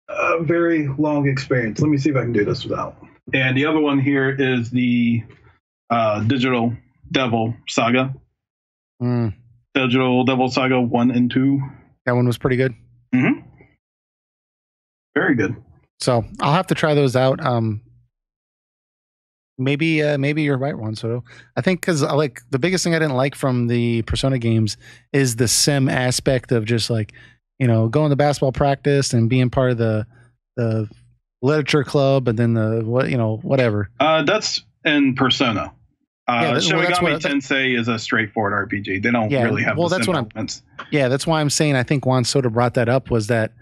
a very long experience. Let me see if I can do this without And the other one here is the Digital Devil Saga. Digital Devil Saga 1 and 2. That one was pretty good. Mm-hmm. Very good. So I'll have to try those out. Maybe you're right, Juan Soto. I think because like the biggest thing I didn't like from the Persona games is the sim aspect of just like, going to basketball practice and being part of the literature club and then the whatever. That's in Persona. Shinigami Tensei Tensei is a straightforward RPG. They don't really have the sim elements. That's why I'm saying I think Juan Soto brought that up, was that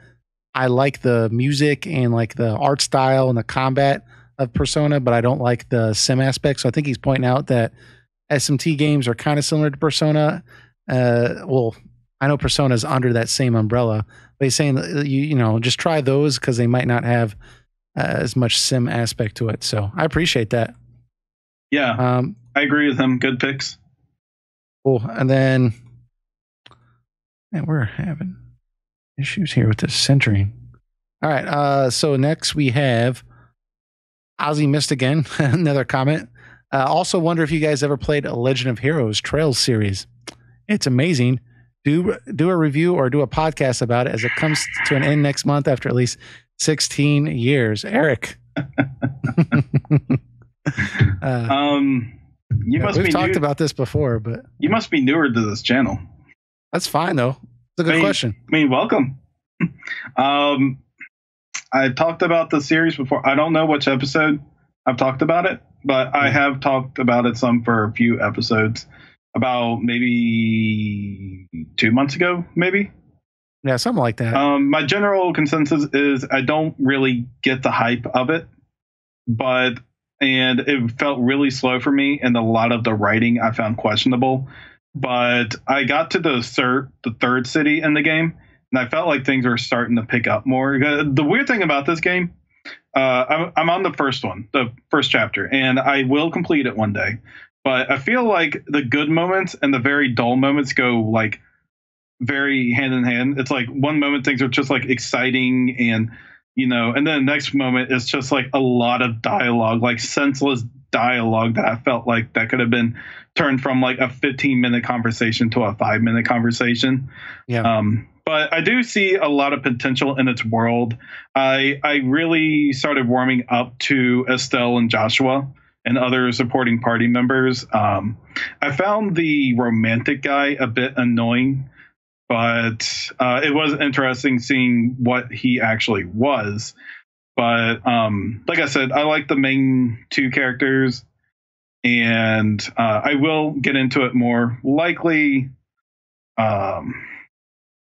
I like the music and like the art style and the combat of Persona, but I don't like the sim aspect. So I think he's pointing out that SMT games are kind of similar to Persona. Well, I know Persona is under that same umbrella, but he's saying that you just try those because they might not have as much sim aspect to it. So I appreciate that. Yeah, I agree with him. Good picks. Cool. And then, man, we're having issues here with this centering. All right. So next we have Ozzy Missed again. Another comment. Also wonder if you guys ever played a Legend of Heroes Trails series. It's amazing. Do a review or do a podcast about it as it comes to an end next month after at least 16 years. Eric. We've talked about this before, but you must be newer to this channel. That's fine though. It's a good question. Welcome. I talked about the series before. I don't know which episode I've talked about it, but I have talked about it some for a few episodes. About maybe 2 months ago, maybe. Yeah, something like that. My general consensus is I don't really get the hype of it, and it felt really slow for me, and a lot of the writing I found questionable. But I got to the third city in the game, and I felt like things were starting to pick up more. The weird thing about this game, I'm on the first one, the first chapter, and I will complete it one day. But I feel like the good moments and the very dull moments go like very hand in hand. It's like one moment things are just like exciting and and then the next moment is just like a lot of dialogue, like senseless dialogue that I felt like that could have been turned from like a 15-minute conversation to a 5-minute conversation. Yeah. But I do see a lot of potential in its world. I really started warming up to Estelle and Joshua and other supporting party members. I found the romantic guy a bit annoying, but it was interesting seeing what he actually was. But like I said, I like the main two characters, and I will get into it more likely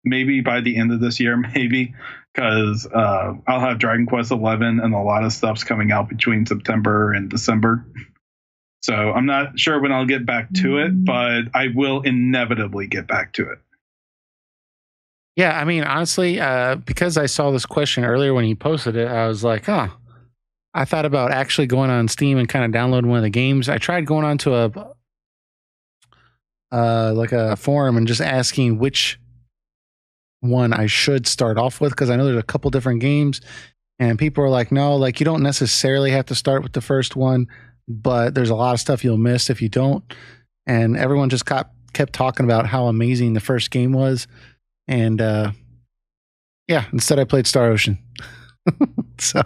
maybe by the end of this year, maybe, because I'll have Dragon Quest 11 and a lot of stuff's coming out between September and December. So I'm not sure when I'll get back to it, but I will inevitably get back to it. Yeah, I mean, honestly, because I saw this question earlier when he posted it, I was like, I thought about actually going on Steam and kind of downloading one of the games. I tried going onto a forum and just asking which one I should start off with, because I know there's a couple different games, and people are like, no, like you don't necessarily have to start with the first one, but there's a lot of stuff you'll miss if you don't. And everyone just kept talking about how amazing the first game was. And instead I played Star Ocean. So,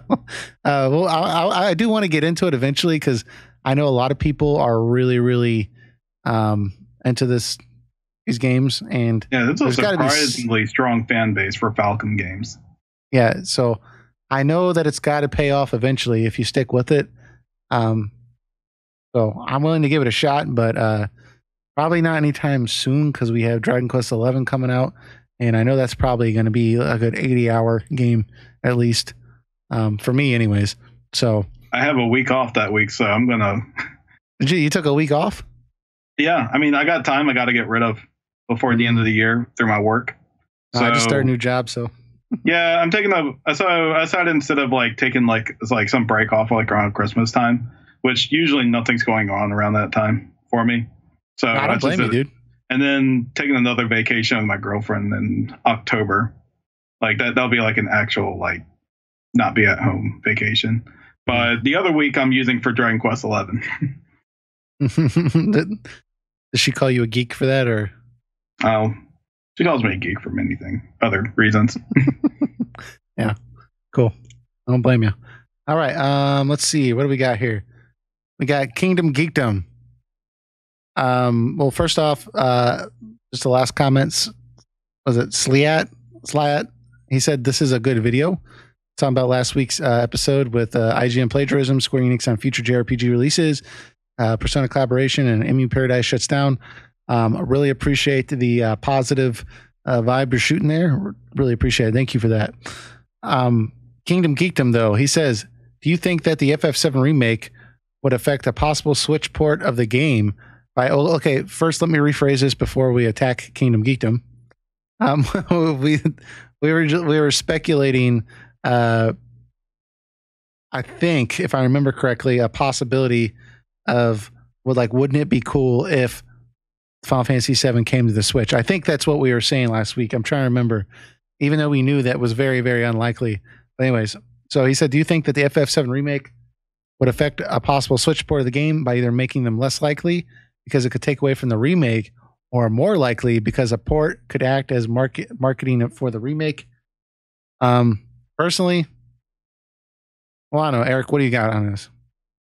well, I do want to get into it eventually, because I know a lot of people are really, really into these games, and there's a surprisingly strong fan base for Falcom games. Yeah, so I know that it's got to pay off eventually if you stick with it. So I'm willing to give it a shot, but probably not anytime soon, because we have Dragon Quest 11 coming out, and I know that's probably going to be a good 80-hour game at least, for me, anyways. So I have a week off that week, so I'm gonna. You took a week off? Yeah, I mean, I got time I got to get rid of before the end of the year through my work. So I just started a new job, so. Yeah, I'm taking I decided instead of like taking like some break off like around Christmas time, which usually nothing's going on around that time for me. So I don't blame you, dude. And then taking another vacation with my girlfriend in October, like that'll be like an actual like not be at home vacation. But the other week I'm using for Dragon Quest 11. Does she call you a geek for that, or? Oh, she calls me a geek for many other reasons. Yeah, cool. I don't blame you. All right, let's see. What do we got here? We got Kingdom Geekdom. Well, first off, just the last comments. Was it Sliat? He said this is a good video. Talking about last week's episode with IGN plagiarism, Square Enix on future JRPG releases, Persona collaboration, and MU Paradise shuts down. I really appreciate the positive vibe you're shooting there. Really appreciate it. Thank you for that. Kingdom Geekdom, though, he says, do you think that the FF7 remake would affect a possible Switch port of the game? Okay, first let me rephrase this before we attack Kingdom Geekdom. We were speculating. I think, if I remember correctly, a possibility of wouldn't it be cool if Final Fantasy VII came to the Switch? I think that's what we were saying last week. I'm trying to remember, even though we knew that was very, very unlikely. But anyways, so he said, do you think that the FF7 remake would affect a possible Switch port of the game by either making them less likely because it could take away from the remake, or more likely because a port could act as marketing for the remake? Personally, well, I don't know. Eric, what do you got on this?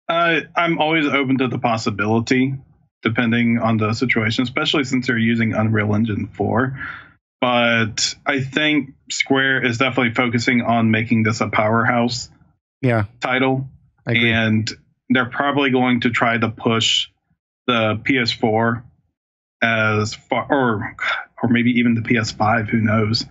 I'm always open to the possibility, depending on the situation, especially since they're using Unreal Engine 4. But I think Square is definitely focusing on making this a powerhouse title. And they're probably going to try to push the PS4 as far, or maybe even the PS5, who knows.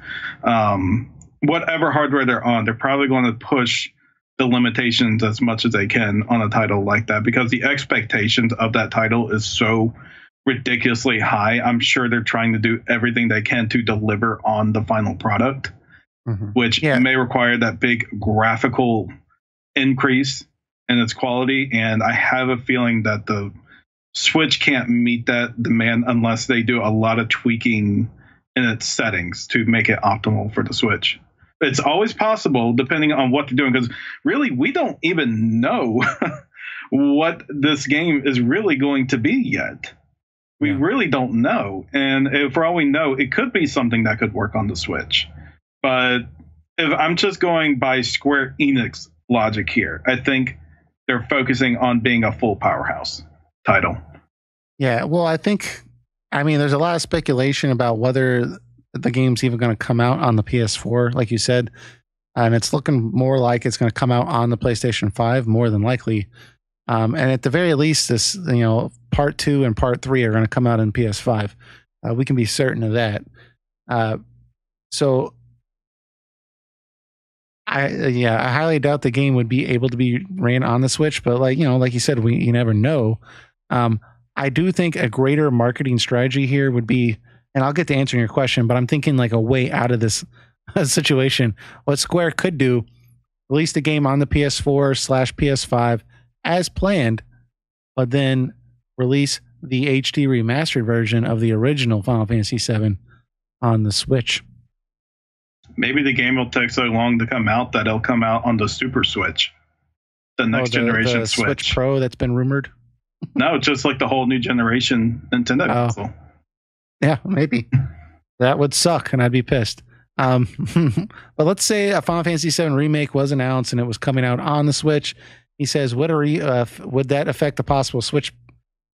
Whatever hardware they're on, they're probably going to push the limitations as much as they can on a title like that, because the expectations of that title is so ridiculously high. I'm sure they're trying to do everything they can to deliver on the final product, which may require that big graphical increase in its quality. And I have a feeling that the Switch can't meet that demand unless they do a lot of tweaking in its settings to make it optimal for the Switch. It's always possible, depending on what they're doing, because really we don't even know what this game is really going to be yet. We really don't know. And for all we know, it could be something that could work on the Switch. But if I'm just going by Square Enix logic here, I think they're focusing on being a full powerhouse title. Yeah, well, there's a lot of speculation about whether the game's even going to come out on the PS4, like you said, and it's looking more like it's going to come out on the PlayStation 5, more than likely. And at the very least, this, part 2 and part 3 are going to come out on PS5. We can be certain of that. So I highly doubt the game would be able to be ran on the Switch, but like you said, you never know. I do think a greater marketing strategy here would be, and I'll get to answering your question, but I'm thinking like a way out of this situation. What Square could do, release the game on the PS4/PS5 as planned, but then release the HD remastered version of the original Final Fantasy VII on the Switch. Maybe the game will take so long to come out that it'll come out on the Super Switch, the next generation the Switch Pro that's been rumored. No, just like the whole new generation Nintendo console. Yeah, maybe. That would suck, and I'd be pissed. But let's say a Final Fantasy VII remake was announced and it was coming out on the Switch. He says, would that affect the possible Switch,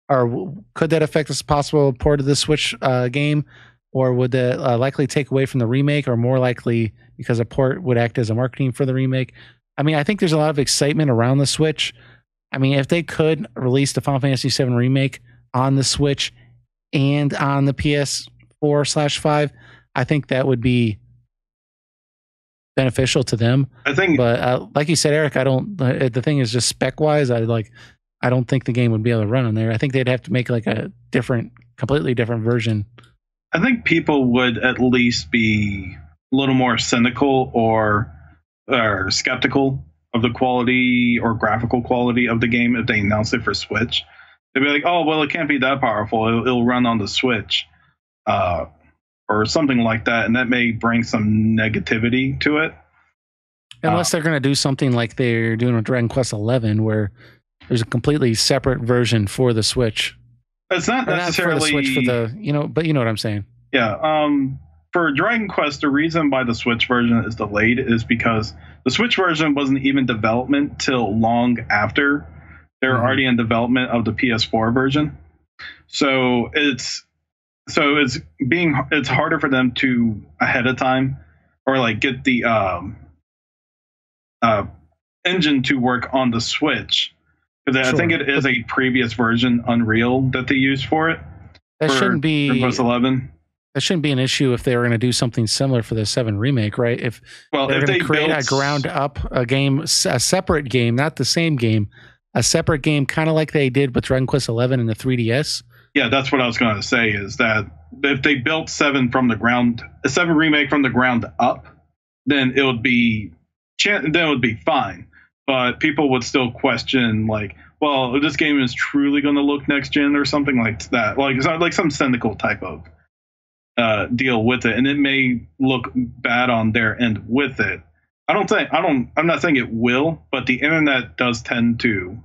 or could that affect the possible port of the Switch game, or would that likely take away from the remake, or more likely because a port would act as a marketing for the remake? I mean, I think there's a lot of excitement around the Switch. I mean, if they could release the Final Fantasy VII remake on the Switch and on the PS4/5, I think that would be beneficial to them. I think, but like you said, Eric, I don't. The thing is, just spec wise, I don't think the game would be able to run on there. I think they'd have to make like a completely different version. I think people would at least be a little more cynical or skeptical of the quality or graphical quality of the game if they announce it for Switch. They'd be like, oh, well, it can't be that powerful. It'll run on the Switch or something like that. And that may bring some negativity to it. Unless they're going to do something like they're doing with Dragon Quest 11, where there's a completely separate version for the Switch. It's not necessarily not for the Switch, for the but you know what I'm saying. Yeah. For Dragon Quest, the reason why the Switch version is delayed is because the Switch version wasn't even development till long after they were already in development of the PS4 version. So it's harder for them to ahead of time or like get the engine to work on the Switch. Because I think it is a previous version, Unreal, that they used for it. That shouldn't be Dragon Quest 11. That shouldn't be an issue if they were going to do something similar for the 7 remake, right? If they're going to create a ground up a game, a separate game, not the same game, a separate game, kind of like they did with Dragon Quest 11 and the 3DS. Yeah, that's what I was going to say. Is that if they built 7 remake from the ground up, then it would be fine. But people would still question, like, well, this game is truly going to look next gen or something like that. Like it's not like some cynical type of deal with it, and it may look bad on their end with it. I'm not saying it will, but the internet does tend to.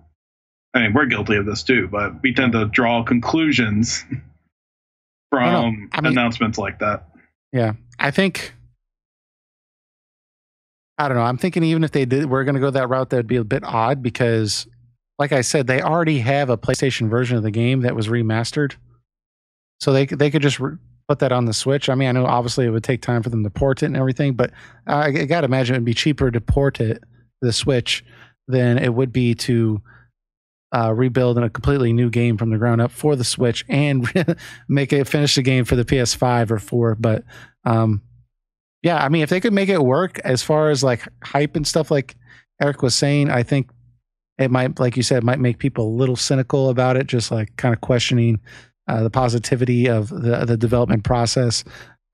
I mean, we're guilty of this too, but we tend to draw conclusions from announcements like that. Yeah, I don't know. I'm thinking even if we're going to go that route, that'd be a bit odd because, like I said, they already have a PlayStation version of the game that was remastered, so they could just put that on the Switch. I mean, I know obviously it would take time for them to port it and everything, but I got to imagine it'd be cheaper to port it to the Switch than it would be to rebuild in a completely new game from the ground up for the Switch and finish the game for the PS5 or 4. But yeah, I mean, if they could make it work as far as like hype and stuff, like Eric was saying, I think it might, like you said, it might make people a little cynical about it, just like kind of questioning the positivity of the development process.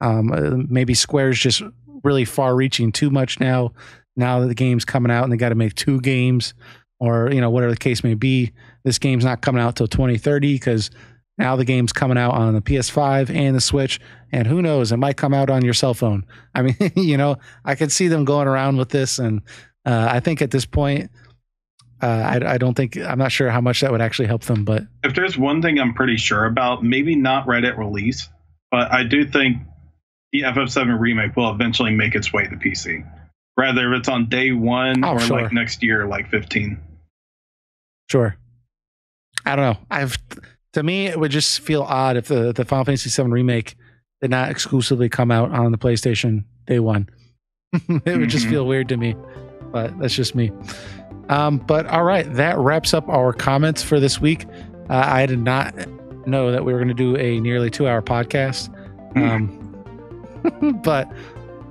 Maybe Square's just really far-reaching too much now that the game's coming out and they got to make 2 games, or whatever the case may be. This game's not coming out till 2030 because now the game's coming out on the PS5 and the Switch, and who knows, it might come out on your cell phone. I mean, I could see them going around with this, and I think at this point, I'm not sure how much that would actually help them. But if there's one thing I'm pretty sure about, maybe not right at release, but I do think the FF7 remake will eventually make its way to PC. Rather if it's on day one or like next year, like 15. Sure. I don't know. To me, it would just feel odd if the Final Fantasy VII remake did not exclusively come out on the PlayStation day one. It would just feel weird to me, but that's just me. But all right, that wraps up our comments for this week. I did not know that we were going to do a nearly 2-hour podcast. But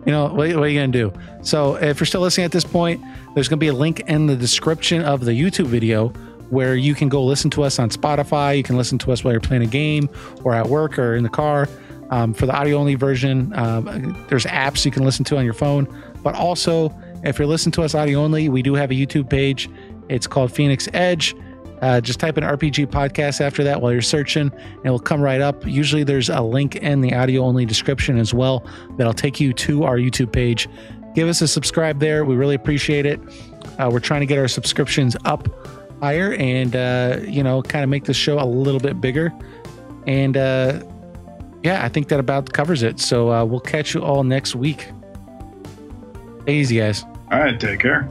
what are you going to do? So if you're still listening at this point, there's going to be a link in the description of the YouTube video where you can go listen to us on Spotify. You can listen to us while you're playing a game or at work or in the car. For the audio only version, there's apps you can listen to on your phone, but also if you're listening to us audio only, we do have a YouTube page. It's called Phoenix Edge. Just type in RPG podcast after that while you're searching, and it'll come right up. Usually there's a link in the audio only description as well that'll take you to our YouTube page. Give us a subscribe there. We really appreciate it. We're trying to get our subscriptions up higher and, kind of make this show a little bit bigger. And yeah, I think that about covers it. So we'll catch you all next week. Take it easy, guys. All right, take care.